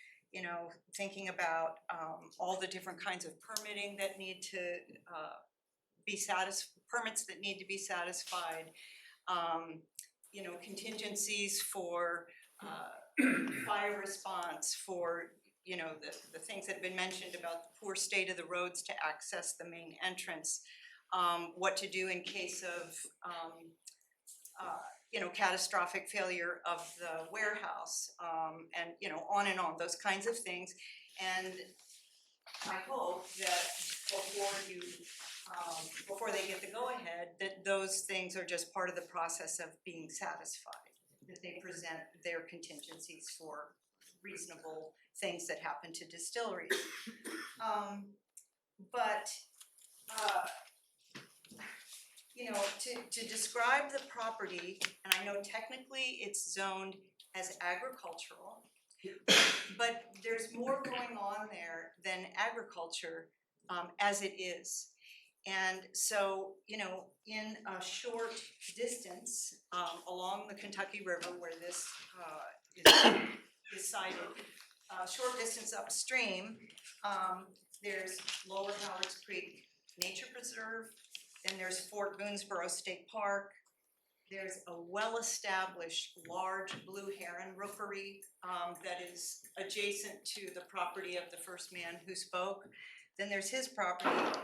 thinking about all the different kinds of permitting that need to permits that need to be satisfied, contingencies for fire response, for the things that have been mentioned about the poor state of the roads to access the main entrance, what to do in case of catastrophic failure of the warehouse, and on, those kinds of things. And I hope that before they get the go-ahead, that those things are just part of the process of being satisfied, that they present their contingencies for reasonable things that happen to distilleries. To describe the property, and I know technically it's zoned as agricultural, but there's more going on there than agriculture, as it is. And so, in a short distance, along the Kentucky River where this is sited, short distance upstream, there's Lower Howards Creek Nature Preserve, then there's Fort Boonesborough State Park, there's a well-established large blue heron rookery that is adjacent to the property of the first man who spoke. Then there's his property.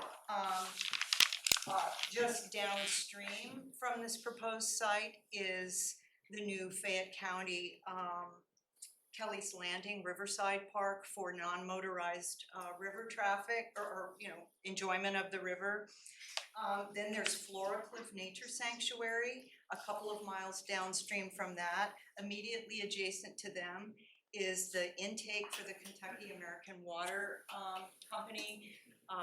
Just downstream from this proposed site is the new Fayette County Kelly's Landing Riverside Park for non-motorized river traffic or enjoyment of the river. Then there's Flora Cliff Nature Sanctuary, a couple of miles downstream from that. Immediately adjacent to them is the intake for the Kentucky American Water Company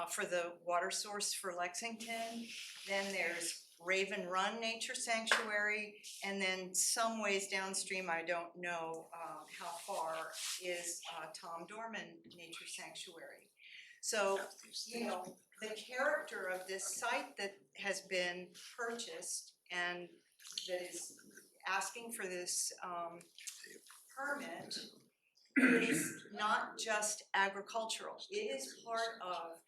for the water source for Lexington. Then there's Raven Run Nature Sanctuary, and then some ways downstream, I don't know how far, is Tom Dorman Nature Sanctuary. So, the character of this site that has been purchased and that is asking for this permit is not just agricultural. It is part of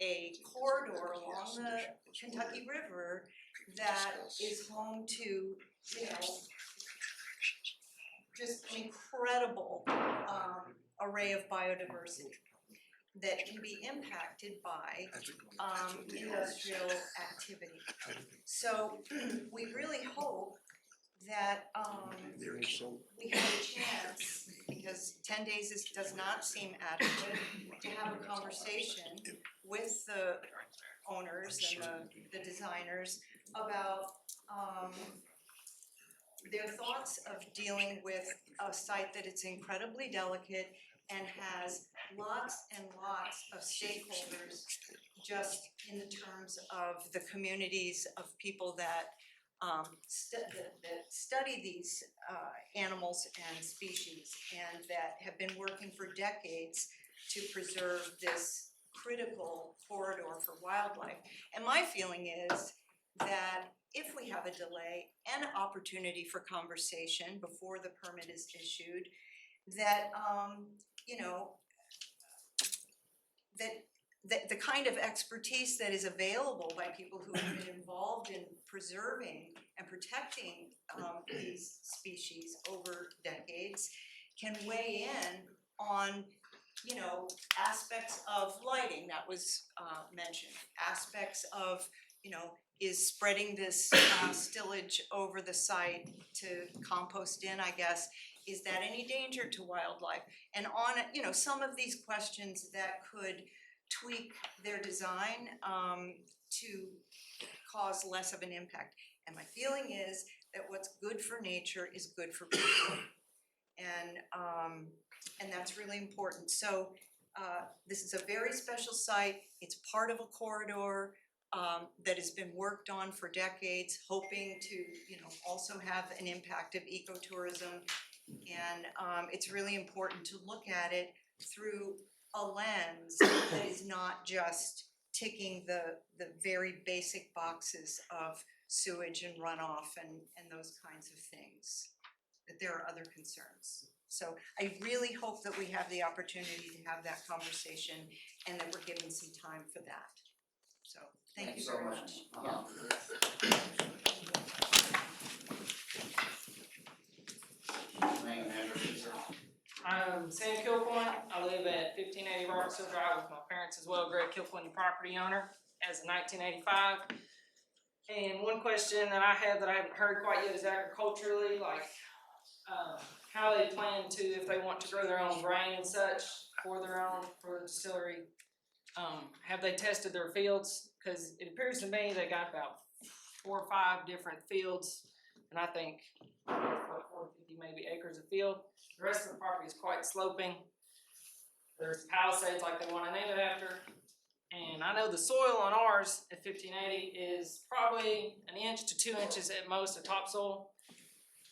a corridor along the Kentucky River that is home to, just an incredible array of biodiversity that can be impacted by industrial activity. So we really hope that we have a chance, because 10 days does not seem adequate, to have a conversation with the owners and the designers about their thoughts of dealing with a site that is incredibly delicate and has lots and lots of stakeholders just in the terms of the communities of people that study these animals and species and that have been working for decades to preserve this critical corridor for wildlife. And my feeling is that if we have a delay and an opportunity for conversation before the permit is issued, that that the kind of expertise that is available by people who have been involved in preserving and protecting these species over decades can weigh in on aspects of lighting that was mentioned, aspects of is spreading this stillage over the site to compost in, I guess, is that any danger to wildlife? And on, you know, some of these questions that could tweak their design to cause less of an impact. And my feeling is that what's good for nature is good for people. And that's really important. So this is a very special site. It's part of a corridor that has been worked on for decades, hoping to, you know, also have an impact of ecotourism. And it's really important to look at it through a lens that is not just ticking the very basic boxes of sewage and runoff and those kinds of things, that there are other concerns. So I really hope that we have the opportunity to have that conversation and that we're given some time for that. So thank you so very much. much. Name and address, please, sir. I'm Sam Kilcoyne. I live at 1580 Robertsville Drive with my parents as well, Greg Kilcoyne, the property owner, as of 1985. And one question that I have that I haven't heard quite yet is agriculturally, like how they plan to, if they want to grow their own grain and such for the distillery. Have they tested their fields? Because it appears to me they got about 4 or 5 different fields, and I think 450 maybe acres of field. The rest of the property is quite sloping. There's palisades like they want to name it after. And I know the soil on ours at 1580 is probably 1 inch to 2 inches at most of topsoil.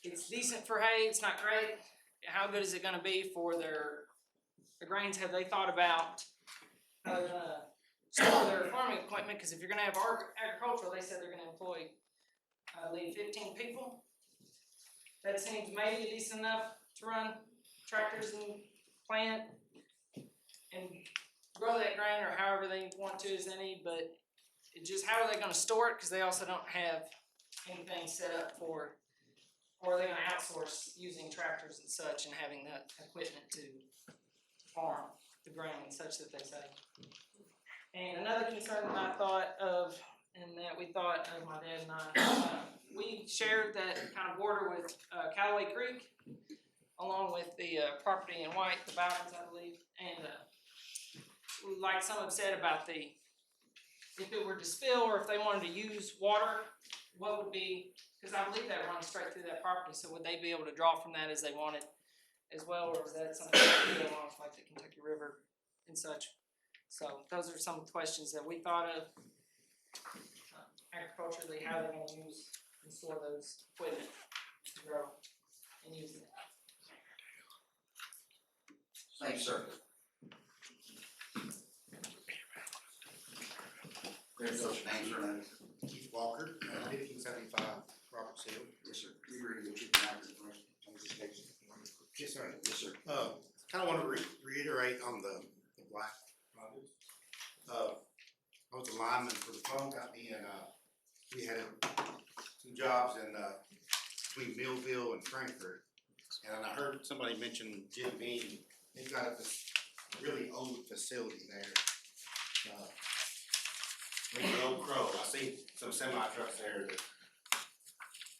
It's decent for hay, it's not great. How good is it gonna be for their grains? Have they thought about how they're gonna store their farming equipment? Because if you're gonna have agricultural, they said they're gonna employ, I believe, 15 people. That seems maybe decent enough to run tractors and plant and grow that grain or however they want to as any, but it just, how are they gonna store it? Because they also don't have anything set up for, or are they gonna outsource using tractors and such and having that equipment to farm the grain and such that they say. And another concern that I thought of, and that we thought of, my dad and I, we shared that kind of border with Callaway Creek, along with the property in White, the Bowdens, I believe, and like some have said about if it were to spill or if they wanted to use water, what would be, because I believe that runs straight through that property, so would they be able to draw from that as they wanted as well, or is that something that would go along with like the Kentucky River and such? So those are some questions that we thought of agriculturally, how they're going to use and store those equipment to grow and use it. Thanks, sir. There's those names or names. Keith Walker, 1575 Roberts Hill. Yes, sir. You ready to get your record first? Yes, sir. Yes, sir. Kind of want to reiterate on the black bundles. I was a lineman for the phone company, and we had some jobs in between Millville and Frankfurt. And I heard somebody mention Jim Beam. They've got a really old facility there. Like an old crow. I seen some semi trucks there that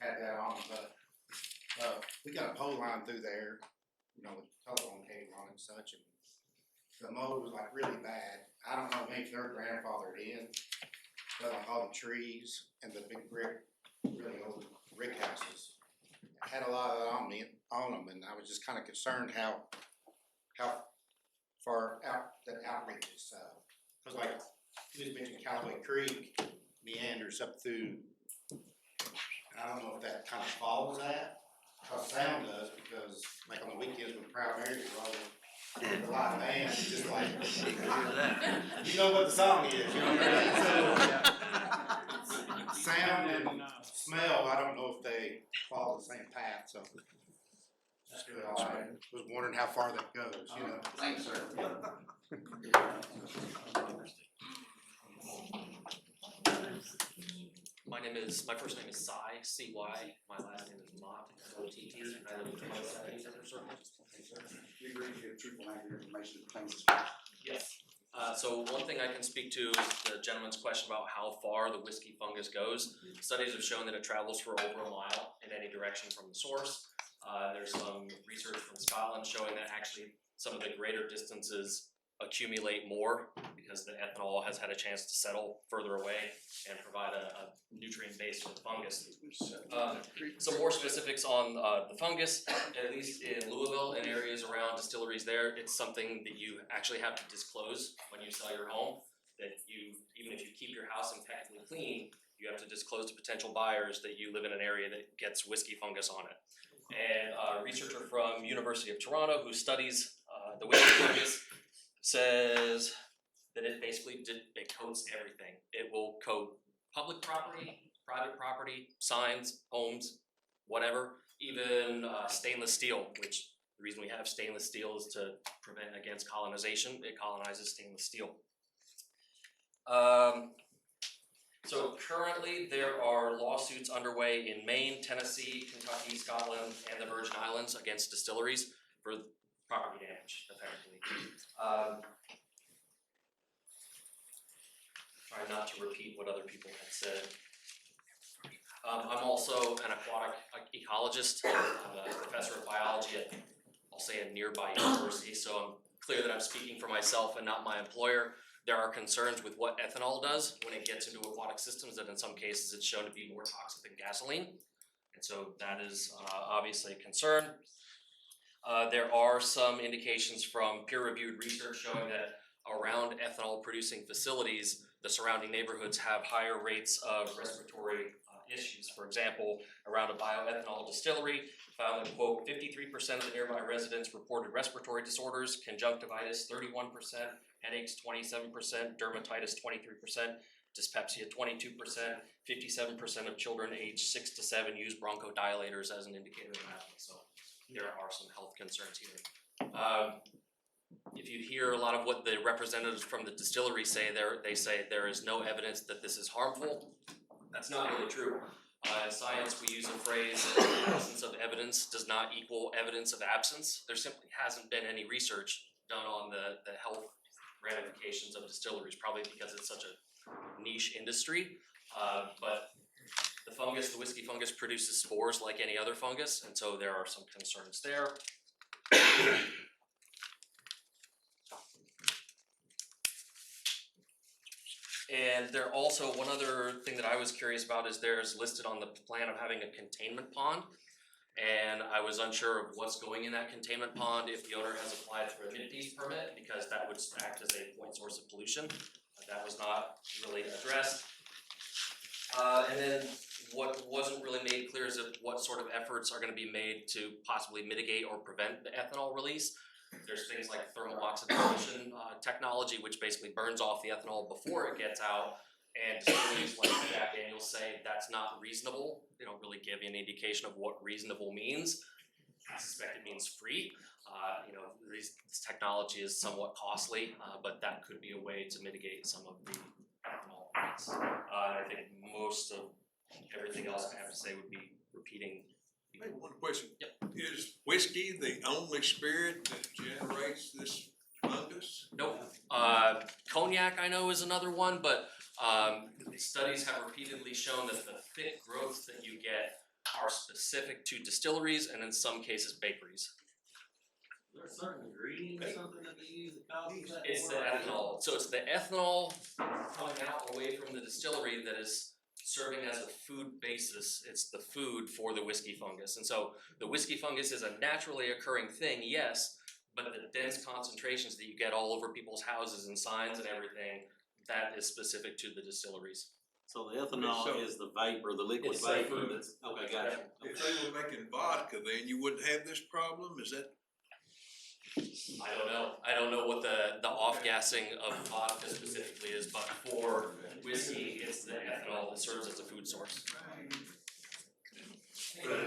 had that on, but we got a pole line through there, you know, with telephone cable on and such, and the mold was like really bad. I don't know, maybe they're grandfathered in, but like all the trees and the big brick, really old brick houses had a lot of that on them, and I was just kind of concerned how far out that outreach is. Because like you just mentioned Callaway Creek meanders up through. I don't know if that kind of follows that. How sound does, because like on the weekends when Proud Mary's rolling, the live band is just like, you know what the song is, you know what I mean? So, sound and smell, I don't know if they follow the same path, so. That's good. I was wondering how far that goes, you know. Thanks, sir. My first name is Cy, C-Y, my last name is Mott, M-O-T-T, and I live in 27 Center Circle. You agree to give truthful and accurate information to the claims? Yes. So one thing I can speak to is the gentleman's question about how far the whiskey fungus goes. Studies have shown that it travels for over a mile in any direction from the source. There's some research from Scotland showing that actually some of the greater distances accumulate more because the ethanol has had a chance to settle further away and provide a nutrient base for the fungus. Some more specifics on the fungus, at least in Louisville and areas around distilleries there, it's something that you actually have to disclose when you sell your home, that you, even if you keep your house impeccably clean, you have to disclose to potential buyers that you live in an area that gets whiskey fungus on it. And a researcher from University of Toronto who studies the whiskey fungus says that it basically it coats everything. It will coat public property, private property, signs, homes, whatever, even stainless steel, which the reason we have stainless steel is to prevent against colonization. It colonizes stainless steel. So currently there are lawsuits underway in Maine, Tennessee, Kentucky, Scotland, and the Virgin Islands against distilleries for property damage, effectively. Try not to repeat what other people had said. I'm also an aquatic ecologist. I'm a professor of biology at, I'll say, a nearby university, so I'm clear that I'm speaking for myself and not my employer. There are concerns with what ethanol does when it gets into aquatic systems, that in some cases it's shown to be more toxic than gasoline. And so that is obviously a concern. There are some indications from peer-reviewed research showing that around ethanol producing facilities, the surrounding neighborhoods have higher rates of respiratory issues. For example, around a bioethanol distillery, found that, quote, 53% of the nearby residents reported respiratory disorders, conjunctivitis 31%, headaches 27%, dermatitis 23%, dyspepsia 22%, 57% of children aged 6 to 7 use bronchodilators as an indicator of asthma. So there are some health concerns here. If you hear a lot of what the representatives from the distillery say, they say there is no evidence that this is harmful. That's not really true. In science, we use a phrase, absence of evidence does not equal evidence of absence. There simply hasn't been any research done on the health ramifications of distilleries, probably because it's such a niche industry. But the fungus, the whiskey fungus, produces spores like any other fungus, and so there are some concerns there. And there also, one other thing that I was curious about is there's listed on the plan of having a containment pond. And I was unsure of what's going in that containment pond, if the owner has applied for a mid-piece permit, because that would act as a point source of pollution. That was not really addressed. And then what wasn't really made clear is what sort of efforts are going to be made to possibly mitigate or prevent the ethanol release. There's things like thermal oxidation technology, which basically burns off the ethanol before it gets out. And distilleries like Jack Daniels say that's not reasonable. They don't really give you an indication of what reasonable means. I suspect it means free. This technology is somewhat costly, but that could be a way to mitigate some of the ethanol release. I think most of everything else I have to say would be repeating. Hey, one question. Yep. Is whiskey the only spirit that generates this fungus? Nope. Cognac, I know, is another one, but studies have repeatedly shown that the thick growths that you get are specific to distilleries and in some cases bakeries. Is there a certain ingredient or something that they use that causes that? It's the ethanol. So it's the ethanol coming out away from the distillery that is serving as a food basis. It's the food for the whiskey fungus. And so the whiskey fungus is a naturally occurring thing, yes, but the dense concentrations that you get all over people's houses and signs and everything, that is specific to the distilleries. So the ethanol is the vapor, the liquid It's vapor vapor. that's, okay, gotcha. If they were making vodka, then you wouldn't have this problem, is that? I don't know. I don't know what the off-gassing of vodka specifically is, but for whiskey, it's the ethanol that serves as a food source.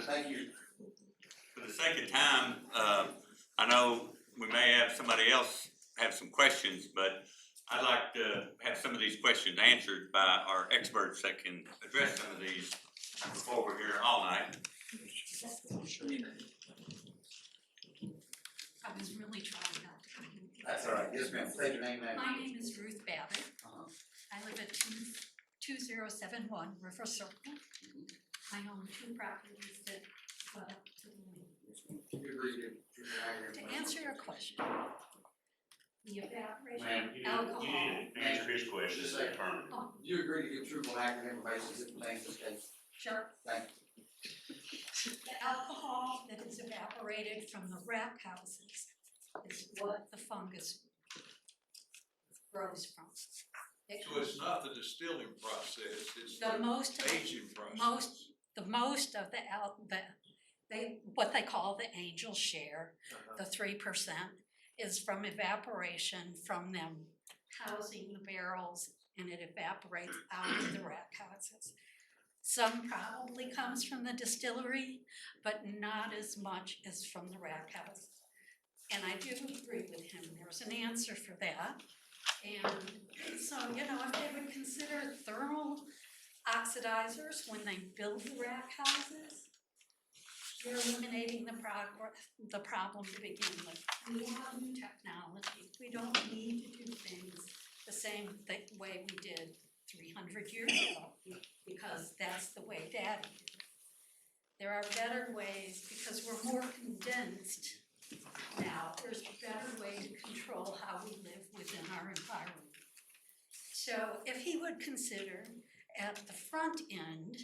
Thank you. For the sake of time, I know we may have somebody else have some questions, but I'd like to have some of these questions answered by our experts that can address some of these before we're here all night. I was really trying not to come in. That's all right. Yes, ma'am. Say your name and My name is Ruth Babbitt. I live at 2071 River Circle. I own 2 properties that butt up to the lake. You agree to treatment aggregate To information? answer your question, the evaporation Ma'am, you alcohol. need to answer his question, Just it's say- determined. Oh, You agree to give truthful and accurate information as it pertains to this case? sure. Thank you. The alcohol that is evaporated from the rack houses is what the fungus grows from. It So it's not the distilling process, it's The most, the aging process. most of what they call the angel share, the 3%, is from evaporation from them housing the barrels, and it evaporates out of the rack houses. Some probably comes from the distillery, but not as much as from the rack house. And I do agree with him, there's an answer for that. And so, you know, if they would consider thermal oxidizers when they build the rack houses, you're eliminating the problem to begin with. We have new technology, we don't need to do things the same way we did 300 years ago, because that's the way Daddy did it. There are better ways, because we're more condensed now, there's a better way to control how we live within our environment. So if he would consider at the front end,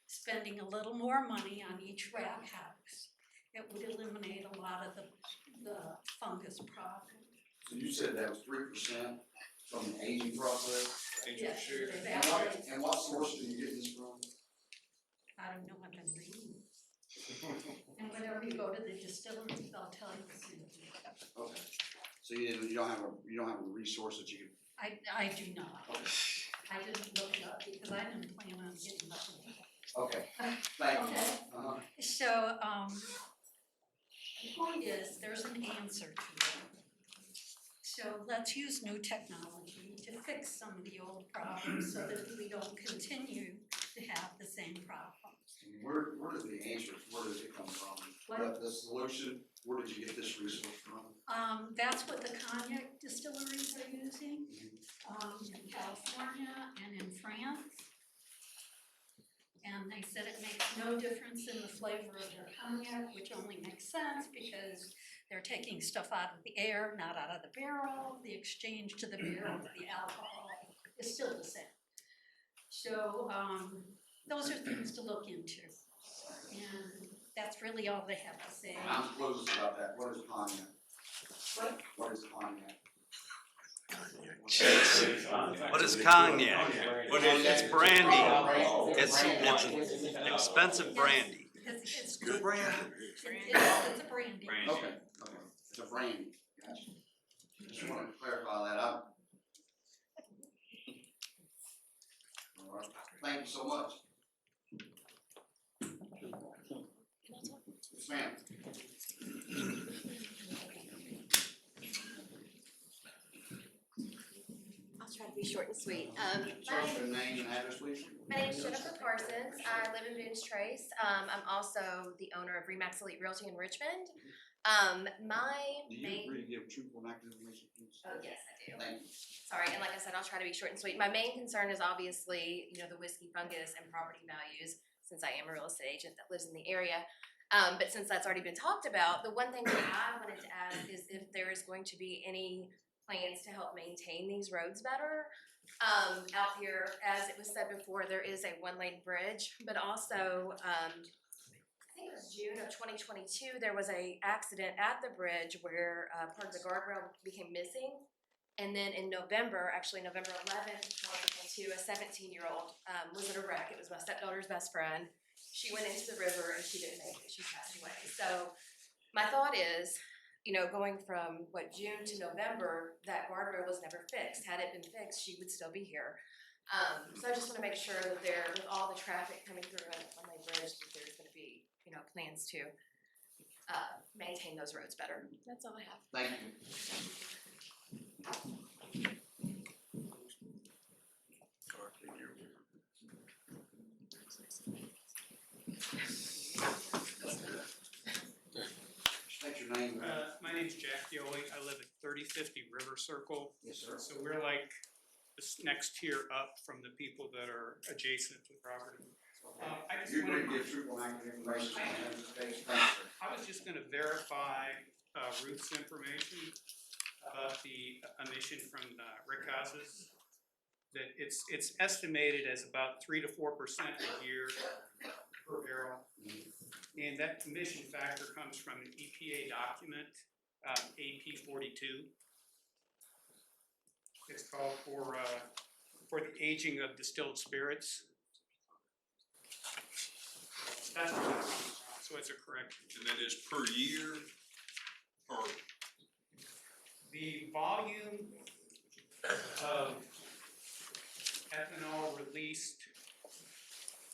spending a little more money on each rack house, it would eliminate a lot of the fungus problem. So you said that was 3% from the aging process? Angel Yes, share. it And what source do you get this from? I don't know what I'm reading. And whenever you go to the distilleries, they'll tell you the same thing. Okay, so you don't have a resource that you can, I do not. I didn't look it up because I didn't plan on getting up. okay, thank you. Okay. Uh-huh. So, the point is, there's an answer to it. So let's use new technology to fix some of the old problems so that we don't continue to have the same problems. Where does the answer, where does it come from? What? The solution, where did you get this resource from? That's what the cognac distilleries are using, in California and in France. And they said it makes no difference in the flavor of their cognac, which only makes sense because they're taking stuff out of the air, not out of the barrel. The exchange to the barrel of the alcohol is still the same. So, those are things to look into. And that's really all they have to say. And I'm clueless about that, what is cognac? What is cognac? What is cognac? It's brandy. It's expensive brandy. It's Good brand. it's a brandy. Okay, it's a brandy, gotcha. Just wanted to clarify that, all right, thank you so much. Yes, ma'am. I'll try to be short and sweet. Sorry for the name and address, please. My name is Jennifer Parsons. I live in Boone's Trace. I'm also the owner of Remax Elite Realty in Richmond. My Do you main, agree to give truthful and accurate information, please? oh yes, I do. Thank you. Sorry, and like I said, I'll try to be short and sweet. My main concern is obviously, you know, the whiskey fungus and property values, since I am a real estate agent that lives in the area. But since that's already been talked about, the one thing that I wanted to ask is if there is going to be any plans to help maintain these roads better. Out here, as it was said before, there is a one-lane bridge, but also, I think it was June of 2022, there was a accident at the bridge where part of the guardrail became missing. And then in November, actually November 11th, 2022, a 17-year-old was in a wreck. It was my stepdaughter's best friend. She went into the river and she didn't make it. She passed away. So my thought is, you know, going from June to November, that guardrail was never fixed. Had it been fixed, she would still be here. So I just want to make sure that there, with all the traffic coming through on my bridge, that there's going to be, you know, plans to maintain those roads better. That's all I have. Thank you. State your name. My name's Jack Yoey. I live at 3050 River Circle. Yes, sir. So we're like this next tier up from the people that are adjacent to the property. I just You wanted, didn't give truthful and accurate information on this case. Thank you, sir. I was just gonna verify, Ruth's information about the emission from, Rick houses. That it's estimated as about 3 to 4% a year per barrel. And that emission factor comes from an EPA document, AP 42. It's called for the aging of distilled spirits. That's what it is. So it's a correction. And that is per year, or The volume of ethanol released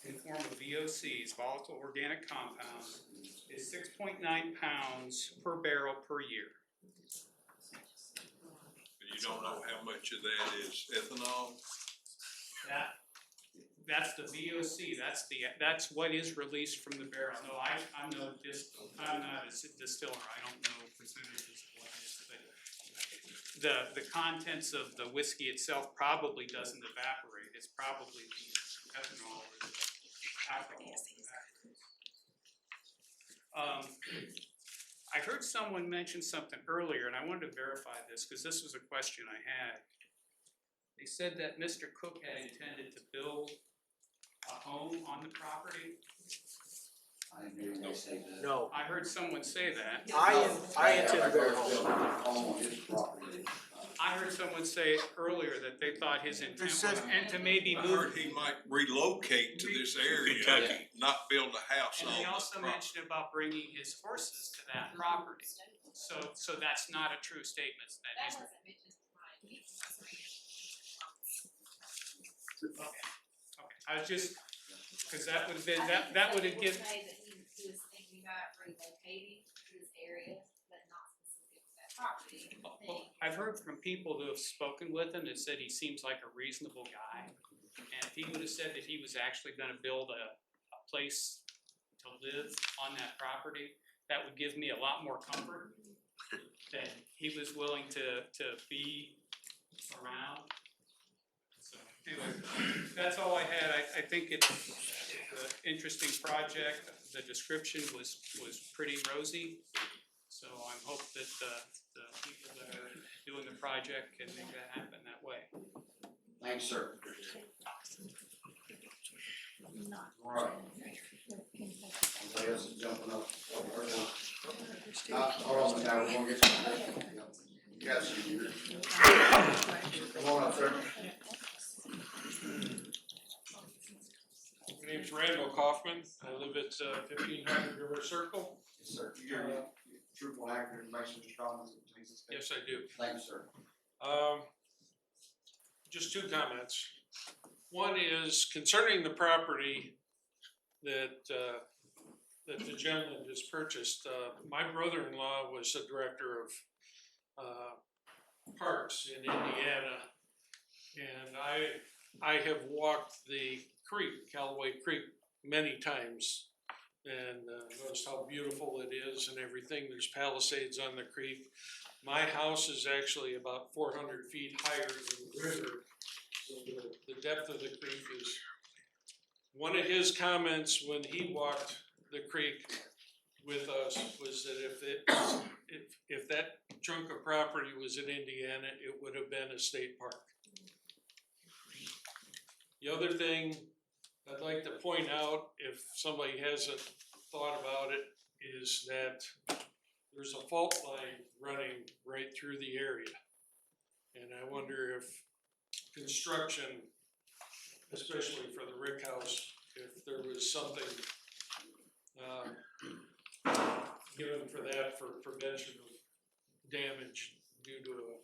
in form of VOCs, volatile organic compounds, is 6.9 pounds per barrel per year. you don't know how much of that is ethanol? That's the VOC, that's what is released from the barrel. No, I'm not a distiller, I don't know percentages of what it is, but the contents of the whiskey itself probably doesn't evaporate, it's probably the ethanol or the alcohol. I heard someone mention something earlier, and I wanted to verify this, because this was a question I had. They said that Mr. Cook had intended to build a home on the property. I didn't hear you say that. No, I heard someone say that. I intend to build a home. Home on his property. I heard someone say earlier that they thought his intent was, and to maybe I move. heard he might relocate to this area, Kentucky. not build a house And on he the also property. mentioned about bringing his horses to that property. So that's not a true statement, that is. Okay, I was just, cause that would have been, that would have given. Say that he was thinking about relocating to this area, but not specific to that property. Well, I've heard from people who have spoken with him that said he seems like a reasonable guy. And if he would have said that he was actually gonna build a place to live on that property, that would give me a lot more comfort that he was willing to be around. So anyway, that's all I had. I think it's an interesting project. The description was pretty rosy. So I hope that the people that are doing the project can make that happen that way. Thanks, sir. All right. Somebody else is jumping up. Hold on now, we're gonna get you. You got some here. Come on up, sir. My name's Randall Kaufman. I live at 1500 River Circle. Yes, sir. You give me truthful and accurate information, Mr. Collins, please. Yes, I do. Thank you, sir. Just two comments. One is concerning the property that the gentleman just purchased. My brother-in-law was the director of parks in Indiana, and I have walked the creek, Callaway Creek, many times, and noticed how beautiful it is and everything. There's palisades on the creek. My house is actually about 400 feet higher than the river, so the depth of the creek is. One of his comments when he walked the creek with us was that if that chunk of property was in Indiana, it would have been a state park. The other thing I'd like to point out, if somebody hasn't thought about it, is that there's a fault line running right through the area. And I wonder if construction, especially for the Rick House, if there was something given for that for prevention of damage due to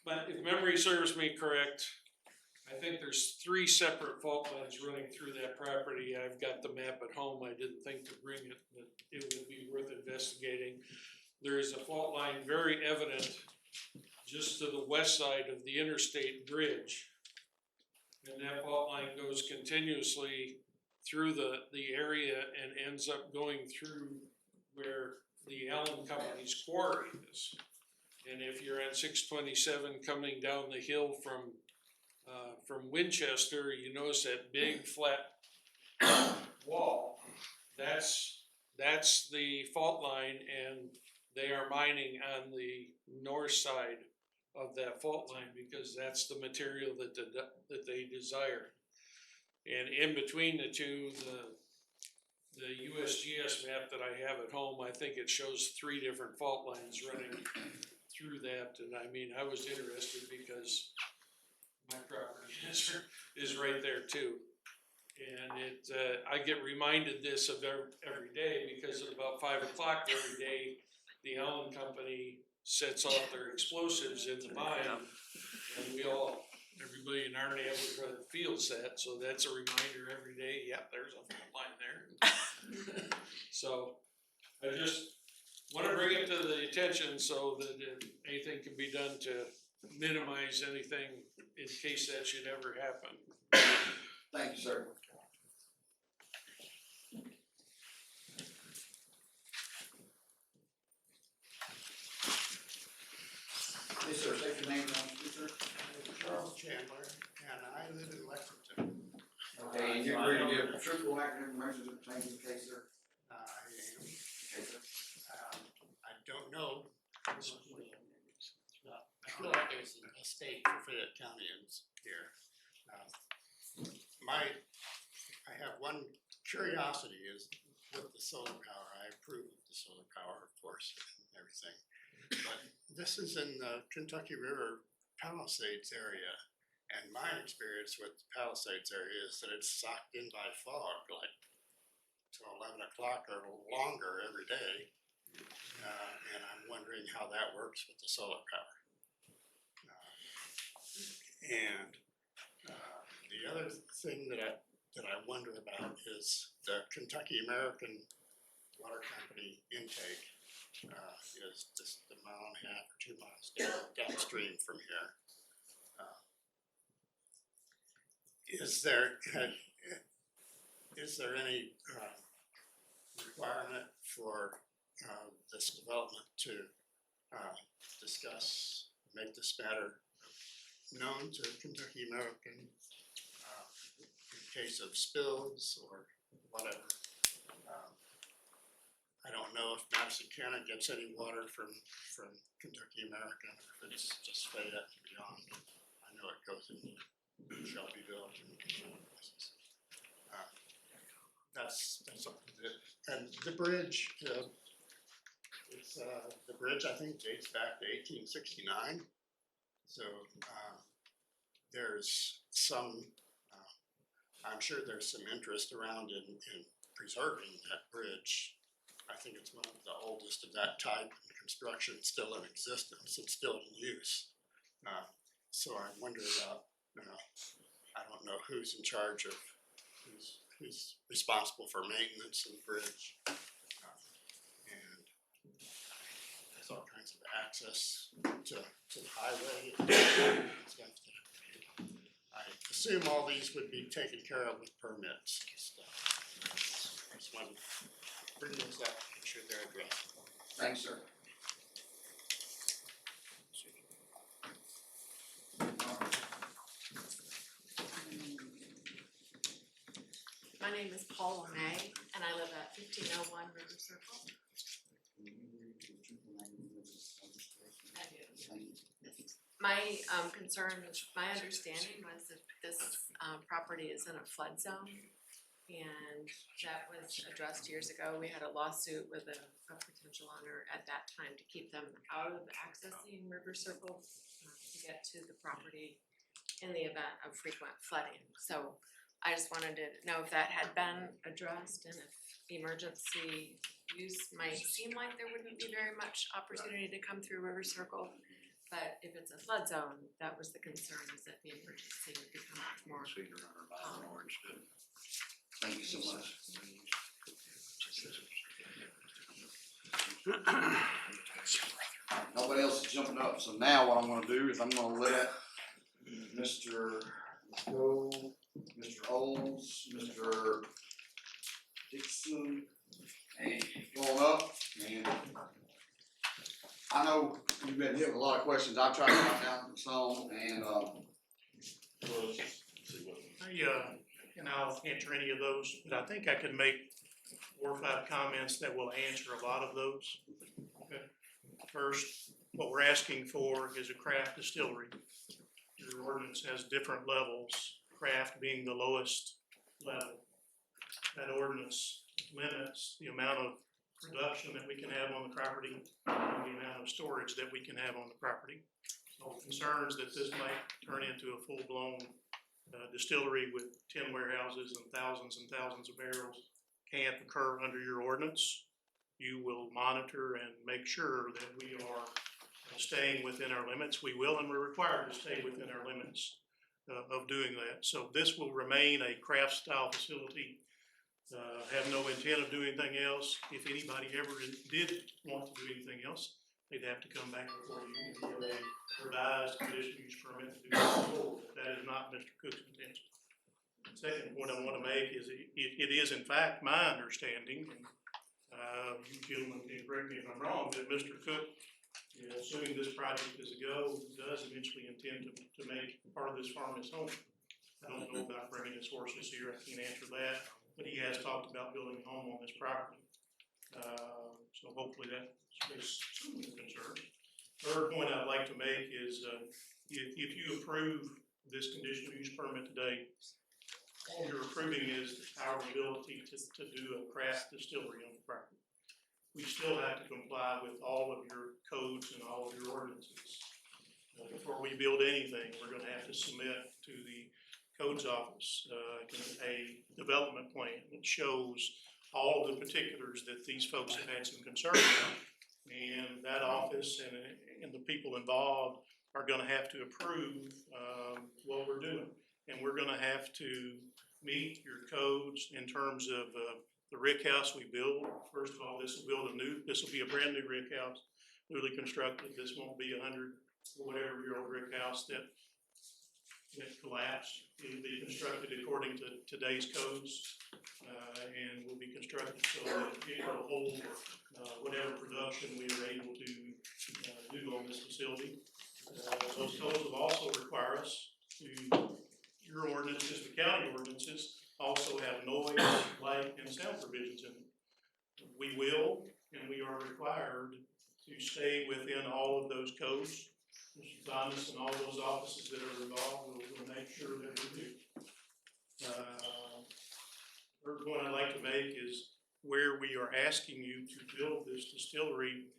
but if memory serves me correct, I think there's 3 separate fault lines running through that property. I've got the map at home. I didn't think to bring it, but it would be worth investigating. There is a fault line very evident just to the west side of the interstate bridge. And that fault line goes continuously through the area and ends up going through where the Allen Company's quarry is. And if you're on 627 coming down the hill from Winchester, you notice that big flat wall. That's the fault line, and they are mining on the north side of that fault line because that's the material that they desire. And in between the two, the USGS map that I have at home, I think it shows 3 different fault lines running through that. And I mean, I was interested because my property is right there too. And I get reminded this of every day because at about 5 o'clock every day, the Allen Company sets off their explosives in the mine. And everybody in our neighborhood feels that, so that's a reminder every day, yep, there's a fault line there. So I just wanna bring it to the attention so that anything can be done to minimize anything in case that should ever happen. Thank you, sir. Yes, sir, state your name and address, sir. Charles Chandler, and I live in Lexington. Okay, and you agree to give truthful and accurate information that pertains to the case, sir? I am. Okay, sir. I don't know. I feel like there's a state for Fayette Countyans here. I have one curiosity is with the solar power. I approve of the solar power, of course, and everything. But this is in the Kentucky River Palisades area. And my experience with the Palisades area is that it's socked in by fog, like till 11 o'clock or longer every day. And I'm wondering how that works with the solar power. The other thing that I wonder about is the Kentucky American Water Company intake is just a mile and a half or 2 miles downstream from here. Is there any requirement for this development to make this matter known to Kentucky American in case of spills or whatever? I don't know if Madison County gets any water from Kentucky American, or if it's just Fayette and beyond. I know it goes into Shelbyville and places. That's something that, and the bridge, the bridge I think dates back to 1869. So there's some, I'm sure there's some interest around in preserving that bridge. I think it's one of the oldest of that type in construction, still in existence and still in use. So I wonder about, I don't know who's in charge of, who's responsible for maintenance of the bridge. And there's all kinds of access to the highway and stuff. I assume all these would be taken care of with permits and stuff. I just wanted to bring those up, make sure they're addressed. Thanks, sir. My name is Paula May, and I live at 1501 River Circle. My concern, my understanding was that this property is in a flood zone, and that was addressed years ago. We had a lawsuit with a potential owner at that time to keep them out of accessing River Circle to get to the property in the event of frequent flooding. So I just wanted to know if that had been addressed and if emergency use might seem like there wouldn't be very much opportunity to come through River Circle. But if it's a flood zone, that was the concern, is that the emergency would become much more. Thank you so much. Nobody else is jumping up, so now what I'm gonna do is I'm gonna let Mr. Go, Mr. Olds, Mr. Dixon, and go on up, and I know you've been hit with a lot of questions. I've tried to write down some, and And I'll answer any of those, but I think I can make 4 or 5 comments that will answer a lot of those. Okay. First, what we're asking for is a craft distillery. Your ordinance has different levels, craft being the lowest level. That ordinance limits the amount of production that we can have on the property and the amount of storage that we can have on the property. So concerns that this might turn into a full-blown distillery with 10 warehouses and thousands of barrels can't occur under your ordinance. You will monitor and make sure that we are staying within our limits. We will, and we're required to stay within our limits of doing that. So this will remain a craft style facility. Have no intent of doing anything else. If anybody ever did want to do anything else, they'd have to come back before you and get a revised conditional use permit to do that. That is not Mr. Cook's intention. Second point I want to make is it is in fact my understanding, and you gentlemen can correct me if I'm wrong, that Mr. Cook, assuming this project is a go, does eventually intend to make part of this farm his home. I don't know about bringing his horses here, I can't answer that, but he has talked about building a home on this property. So hopefully that is some concern. Third point I'd like to make is if you approve this conditional use permit today, all you're approving is our ability to do a craft distillery on the property. We still have to comply with all of your codes and all of your ordinances. Before we build anything, we're gonna have to submit to the codes office a development plan that shows all of the particulars that these folks have had some concern about. And that office and the people involved are gonna have to approve what we're doing. And we're gonna have to meet your codes in terms of the rick house we build. First of all, this will be a brand new rick house, newly constructed. This won't be 100 or whatever year old rick house that collapsed. It'll be constructed according to today's codes, and will be constructed so that it will hold whatever production we are able to do on this facility. Those codes will also require us to, your ordinances, the county ordinances, also have noise, light, and sound provisions in them. We will, and we are required to stay within all of those codes. Mr. Thomas and all those offices that are involved will make sure that we do. Third point I'd like to make is where we are asking you to build this distillery.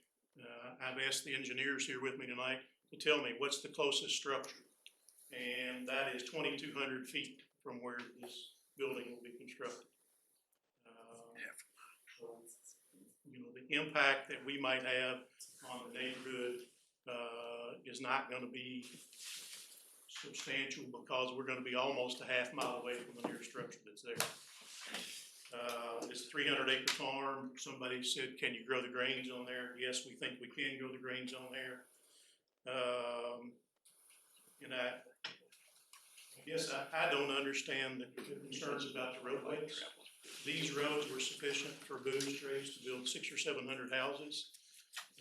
I've asked the engineers here with me tonight to tell me what's the closest structure. And that is 2,200 feet from where this building will be constructed. So, the impact that we might have on the neighborhood is not gonna be substantial because we're gonna be almost a half mile away from the nearest structure that's there. It's a 300-acre farm. Somebody said, can you grow the grains on there? Yes, we think we can grow the grains on there. And I guess I don't understand the concerns about the roadways. These roads were sufficient for Boone Straits to build 600 or 700 houses.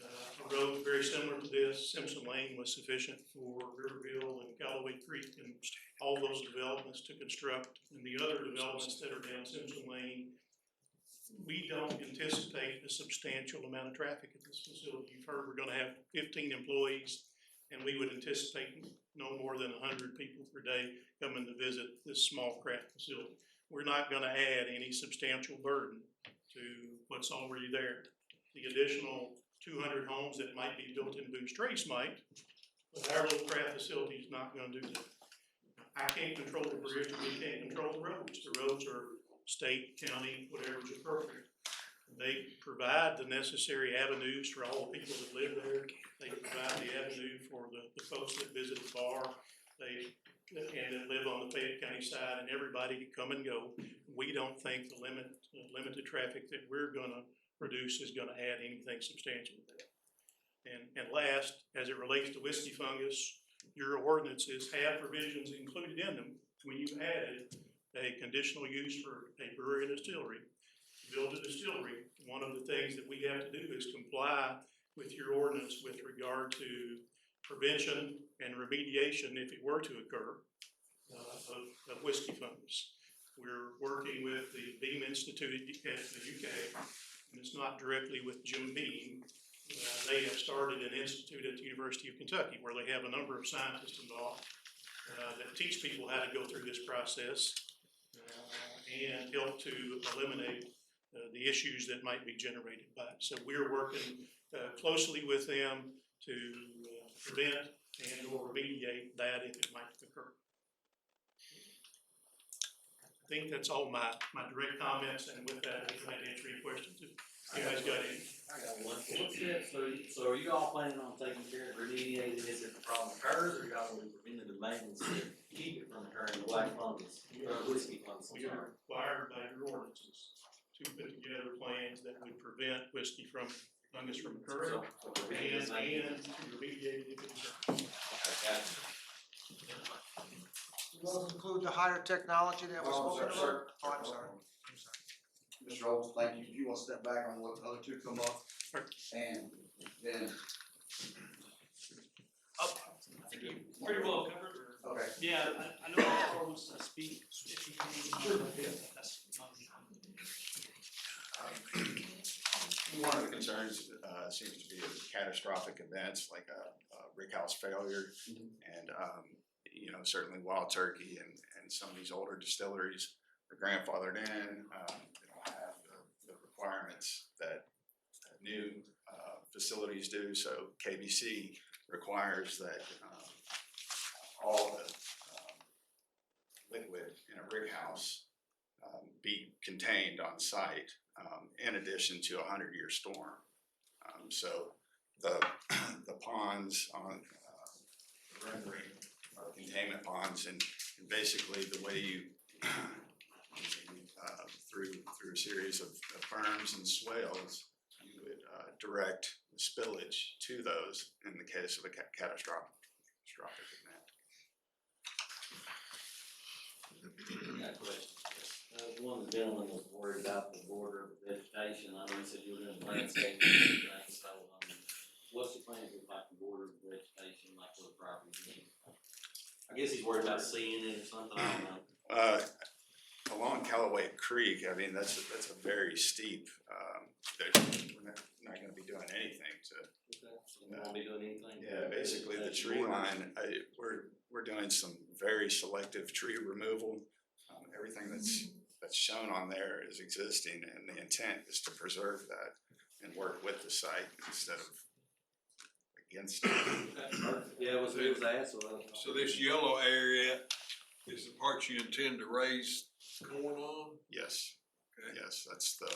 A road very similar to this, Simpson Lane, was sufficient for Riverville and Callaway Creek and all those developments to construct. And the other developments that are down Simpson Lane, we don't anticipate a substantial amount of traffic at this facility. You've heard we're gonna have 15 employees, and we would anticipate no more than 100 people per day coming to visit this small craft facility. We're not gonna add any substantial burden to what's already there. The additional 200 homes that might be built in Boone Straits might, but our little craft facility is not gonna do that. I can't control the bridge, we can't control the roads. The roads are state, county, whatever is appropriate. They provide the necessary avenues for all the people that live there. They provide the avenue for the folks that visit the bar, and that live on the Fayette County side, and everybody can come and go. We don't think the limited traffic that we're gonna produce is gonna add anything substantial to that. And last, as it relates to whiskey fungus, your ordinances have provisions included in them when you added a conditional use for a brewery and distillery. To build a distillery, one of the things that we have to do is comply with your ordinance with regard to prevention and remediation if it were to occur. of whiskey fungus. We're working with the Beam Institute at the UK, and it's not directly with Jim Beam. They have started an institute at the University of Kentucky where they have a number of scientists involved that teach people how to go through this process and help to eliminate the issues that might be generated by it. So we're working closely with them to prevent and or remediate that if it might occur. I think that's all my direct comments, and with that, I'd like to answer any questions if you guys got any. I got one. What steps, so are you all planning on taking care of remediating this if the problem occurs, or y'all will be preventative maintenance to keep it from occurring, the black fungus, or whiskey fungus? We are required by your ordinances to put together plans that would prevent whiskey from fungus from occurring and to remediate it if it occurs. Will include the higher technology that was spoken about? Oh, I'm sorry. Mr. Olds, thank you. If you want to step back on what the other two come up, and then. I think you pretty well covered, or? Okay. Yeah, I know Carl wants to speak, if you can. That's One of the concerns seems to be catastrophic events like a rig house failure, and you know, certainly Wild Turkey and some of these older distilleries are grandfathered in. They don't have the requirements that new facilities do. So KBC requires that all the liquid in a rig house be contained on site, in addition to a 100-year storm. So the ponds on the rendering are containment ponds, and basically the way you through a series of berms and swales, you would direct the spillage to those in the case of a catastrophic event. Got a question. One of the gentlemen was worried about the border of vegetation. I know you said you were doing landscaping and things, so what's your plan with like the border of vegetation, like what the property is? I guess he's worried about seeing it or something, I don't know. Along Callaway Creek, I mean, that's a very steep, we're not gonna be doing anything to. Okay, so we won't be doing anything? Yeah, basically the tree line, we're doing some very selective tree removal. Everything that's shown on there is existing, and the intent is to preserve that and work with the site instead of against it. Yeah, it was asked. So this yellow area is the part you intend to raise corn on? Yes, yes, that's the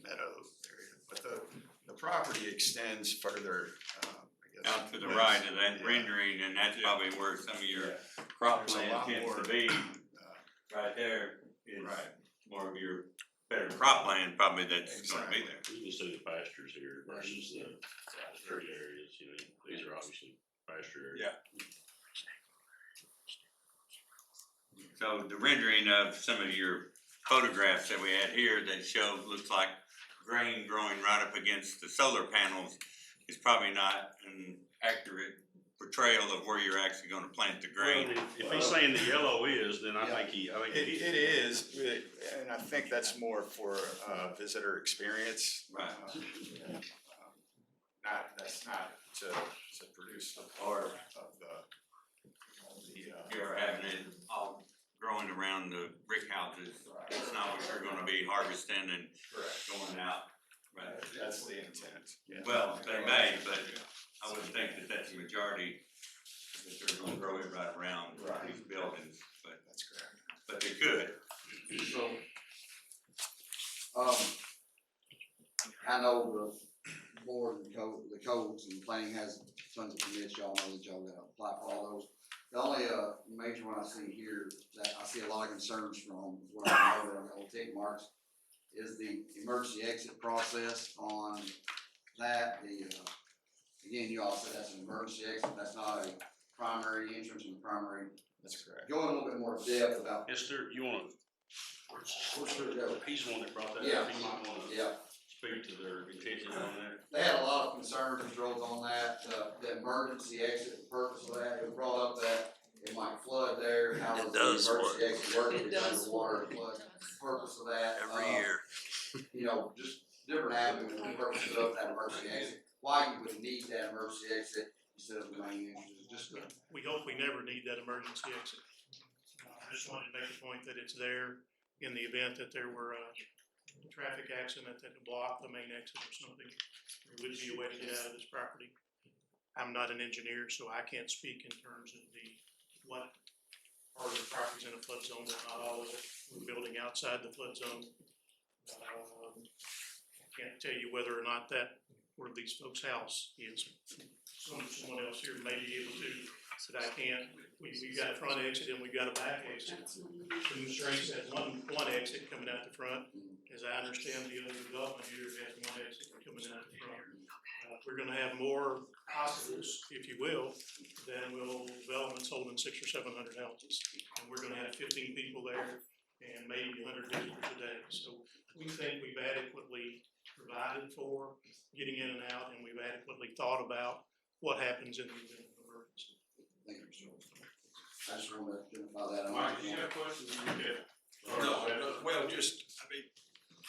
meadow area, but the property extends further, I guess. Out to the right of that rendering, and that's probably where some of your cropland tends to be. Right there is more of your better cropland probably that's gonna be there. You can see the pastures here versus the tree areas, you know, these are obviously pasture areas. So the rendering of some of your photographs that we had here that show, looks like grain growing right up against the solar panels is probably not an accurate portrayal of where you're actually gonna plant the grain. Well, if he's saying the yellow is, then I think It is, and I think that's more for visitor experience. Right. That's not to produce the part of the. You're having it all growing around the brick houses. It's not what you're gonna be harvesting and going out. Right. That's the intent. Yeah. Well, they may, but I would think that that's the majority, that they're gonna grow it right around these buildings, but. That's correct. But they could. So, I know the board and the codes and planning has tons of permits, y'all know that y'all gotta apply for all those. The only, major one I see here that I see a lot of concerns from, what I know, on the tick marks, is the emergency exit process on that. Again, you all said that's an emergency exit, that's not a primary entrance and primary. That's correct. Go in a little bit more depth about. Esther, you wanna, he's the one that brought that Yeah. up, he might wanna speak to their intentions on that. They had a lot of concerns, Mr. Rhodes, on that, the emergency exit, the purpose of that, it was brought up that it might flood there, how It does does the emergency flood. exit work, if It it's does underwater, flood. what purpose of that? Every year. You know, just different avenues and purposes of that emergency exit, why you would need that emergency exit instead of the main entrance, just to. We hope we never need that emergency exit. I just wanted to make a point that it's there in the event that there were a traffic accident that would block the main exit or something. There would be a way to get out of this property. I'm not an engineer, so I can't speak in terms of what part of the property's in a flood zone, but not all of it. We're building outside the flood zone. I can't tell you whether or not that, where these folks' house is. Someone else here may be able to, said I can't. We've got a front exit and we've got a back exit. Two Straits has one exit coming out the front. As I understand, the other development here has one exit coming out the front. We're gonna have more hospitals, if you will, than will developments holding 600 or 700 houses. And we're gonna have 15 people there and maybe 100 visitors a day. So we think we've adequately provided for getting in and out, and we've adequately thought about what happens in the event of emergency. Thank you, Mr. I just wanted to identify that. Mike, you got a question? No, well, just, I mean,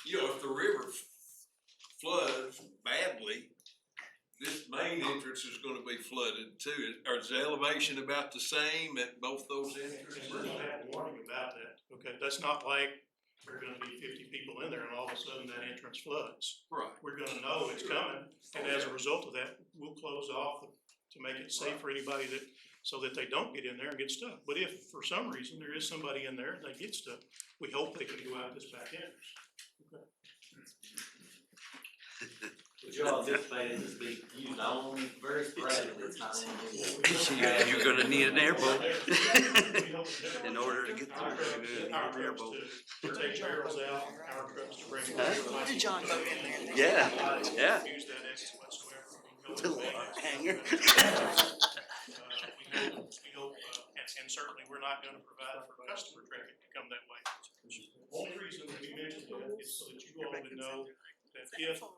you know, if the river floods badly, this main entrance is gonna be flooded too. Is the elevation about the same at both those entrances? We're gonna have a warning about that, okay? That's not like there are gonna be 50 people in there and all of a sudden that entrance floods. Right. We're gonna know it's coming, and as a result of that, we'll close off to make it safe for anybody so that they don't get in there and get stuck. But if for some reason there is somebody in there and they get stuck, we hope they can go out this back entrance. Okay. Would you all anticipate it to be used only very sporadically? It's not You're gonna need an airboat. In order to get through, you're gonna need Our an trucks airboat. to take barrels out, our trucks to bring. Huh? Did John go in there? Yeah, yeah. Use that exit whatsoever. The little hanger. We hope, and certainly we're not gonna provide for customer traffic to come that way. The only reason that we mentioned that is so that you all would know that if an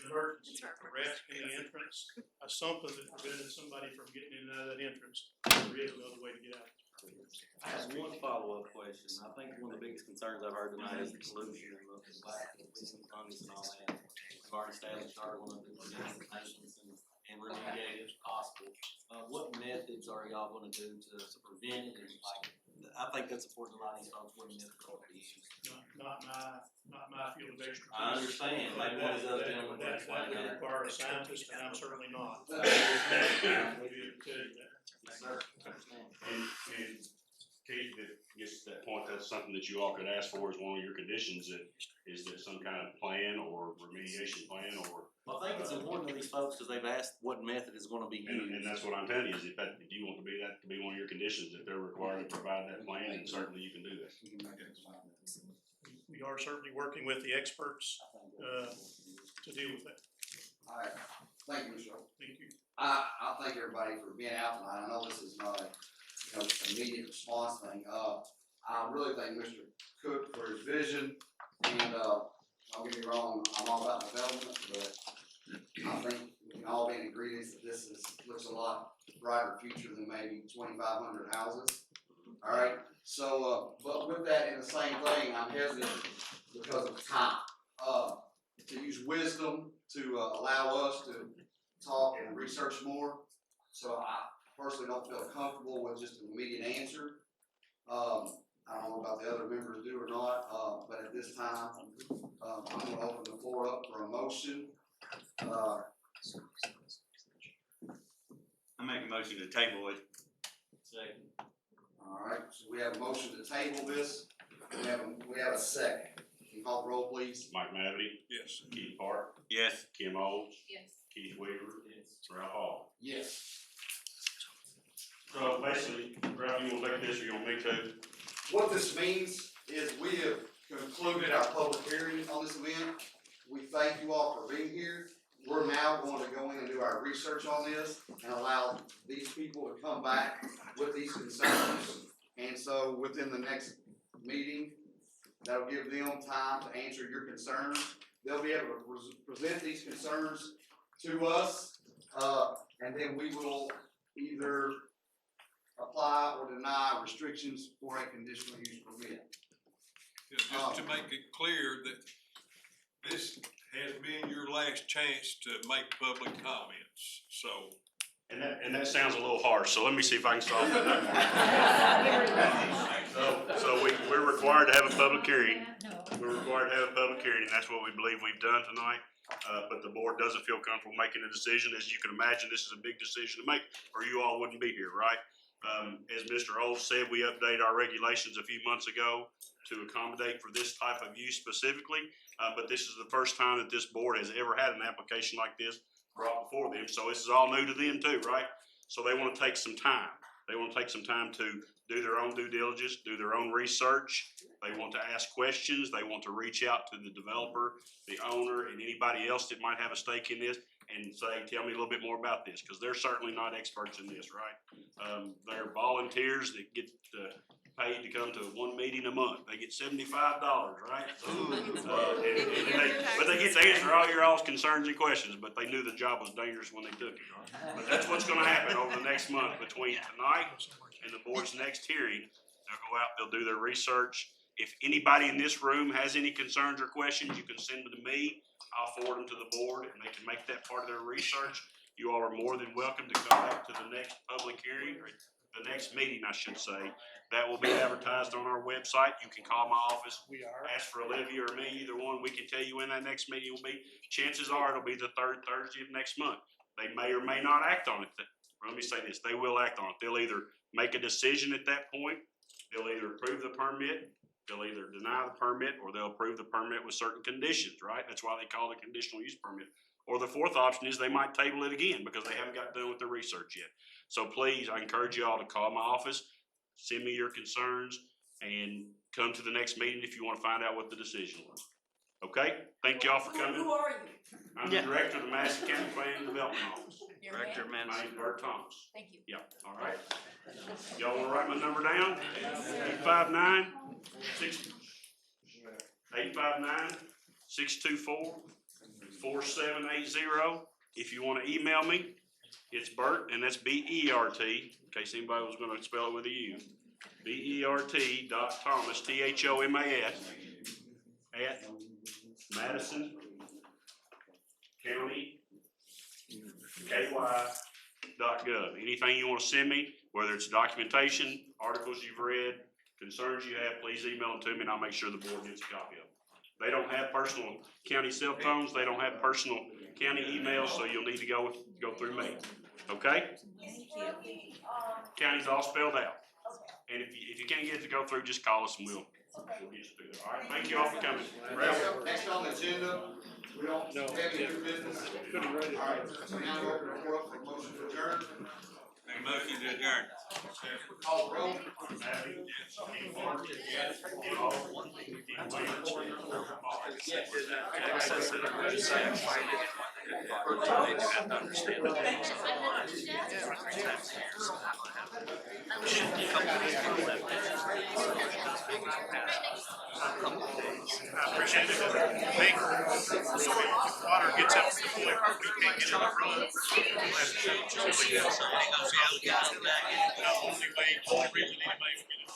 emergency, a wreck in the entrance, something that prevented somebody from getting in and out of that entrance, there is another way to get out. I have one follow-up question. I think one of the biggest concerns I've heard tonight is the pollution and the black fungus and all that. We've already established our one of the maintenance and remediate if possible. What methods are y'all gonna do to prevent it? And like, I think that's important to a lot of these folks, what methods are gonna be used. Not my field of expertise. I understand, like one of those other gentlemen. That would require a scientist, and I'm certainly not. I'll be able to tell you that. Yes, sir. I understand. And Keith, that gets to that point, that's something that you all could ask for as one of your conditions, is there some kind of plan or remediation plan or? Well, I think it's important to these folks because they've asked what method is gonna be used. And that's what I'm telling you, is if you want that to be one of your conditions, that they're required to provide that plan, and certainly you can do that. We are certainly working with the experts, to deal with that. All right, thank you, Mr. Schultz. Thank you. I thank everybody for being out tonight. I know this is not a, immediate response thing. I really thank Mr. Cook for his vision, and, don't get me wrong, I'm all about development, but I think we can all be in agreement that this looks a lot brighter future than maybe 2,500 houses. All right, so, but with that, in the same thing, I'm hesitant because of time, to use wisdom to allow us to talk and research more. So I personally don't feel comfortable with just an immediate answer. I don't know about the other members do or not, but at this time, I'm gonna open the floor up for a motion. I make a motion to table it. Second. All right, so we have a motion to table this. We have a second. Can you call the roll, please? Mike Mavety? Yes. Keith Park? Yes. Kim Olds? Yes. Keith Weaver? Yes. Ralph Hall? Yes. So basically, Ralph, you wanna take this or you want me to? What this means is we have concluded our public hearing on this event. We thank you all for being here. We're now going to go in and do our research on this and allow these people to come back with these concerns. And so within the next meeting, that'll give them time to answer your concerns. They'll be able to present these concerns to us, and then we will either apply or or deny restrictions for a conditional use permit. Just to make it clear that this has been your last chance to make public comments, so. And that sounds a little harsh, so let me see if I can solve that. So we're required to have a public hearing. We're required to have a public hearing, and that's what we believe we've done tonight. But the board doesn't feel comfortable making a decision. As you can imagine, this is a big decision to make, or you all wouldn't be here, right? As Mr. Olds said, we updated our regulations a few months ago to accommodate for this type of use specifically. But this is the first time that this board has ever had an application like this brought before them. So this is all new to them too, right? So they want to take some time. They want to take some time to do their own due diligence, do their own research. They want to ask questions. They want to reach out to the developer, the owner, and anybody else that might have a stake in this and say, tell me a little bit more about this, because they're certainly not experts in this, right? They're volunteers that get paid to come to one meeting a month. They get $75, right? But they get to answer all your all's concerns and questions, but they knew the job was dangerous when they took it. But that's what's gonna happen over the next month between tonight and the board's next hearing. They'll go out, they'll do their research. If anybody in this room has any concerns or questions, you can send them to me. I'll forward them to the board and they can make that part of their research. You all are more than welcome to come back to the next public hearing, or the next meeting, I should say. That will be advertised on our website. You can call my office, ask for Olivia or me, either one. We can tell you when that next meeting will be. Chances are it'll be the third Thursday of next month. They may or may not act on it. Let me say this, they will act on it. They'll either make a decision at that point, they'll either approve the permit, they'll either deny the permit, or they'll approve the permit with certain conditions, right? That's why they call it a conditional use permit. Or the fourth option is they might table it again because they haven't got done with the research yet. So please, I encourage you all to call my office, send me your concerns, and come to the next meeting if you want to find out what the decision was. Okay? Thank you all for coming. Who are you? I'm the director of the Madison County Planning and Development Office. Director of Madison. My name's Bert Thomas. Thank you. Yeah, all right. Y'all wanna write my number down? 859 624 4780. If you wanna email me, it's Bert, and that's B-E-R-T, in case anybody was gonna spell it with a U. BERT.Thomas, THOMAS, at Madison County KY.gov. Anything you want to send me, whether it's documentation, articles you've read, concerns you have, please email them to me and I'll make sure the board gets a copy of them. They don't have personal county cell phones, they don't have personal county emails, so you'll need to go through me. Okay? County's all spelled out. And if you can't get it to go through, just call us and we'll get you through there. All right, thank you all for coming. Next on the agenda, we don't have any new business. All right, so now we'll open the floor up for motion to adjourn. Make a motion to adjourn. Call the roll. I appreciate it. Hey, so water gets up to the point where we can't get in the room. The only reason anybody would get it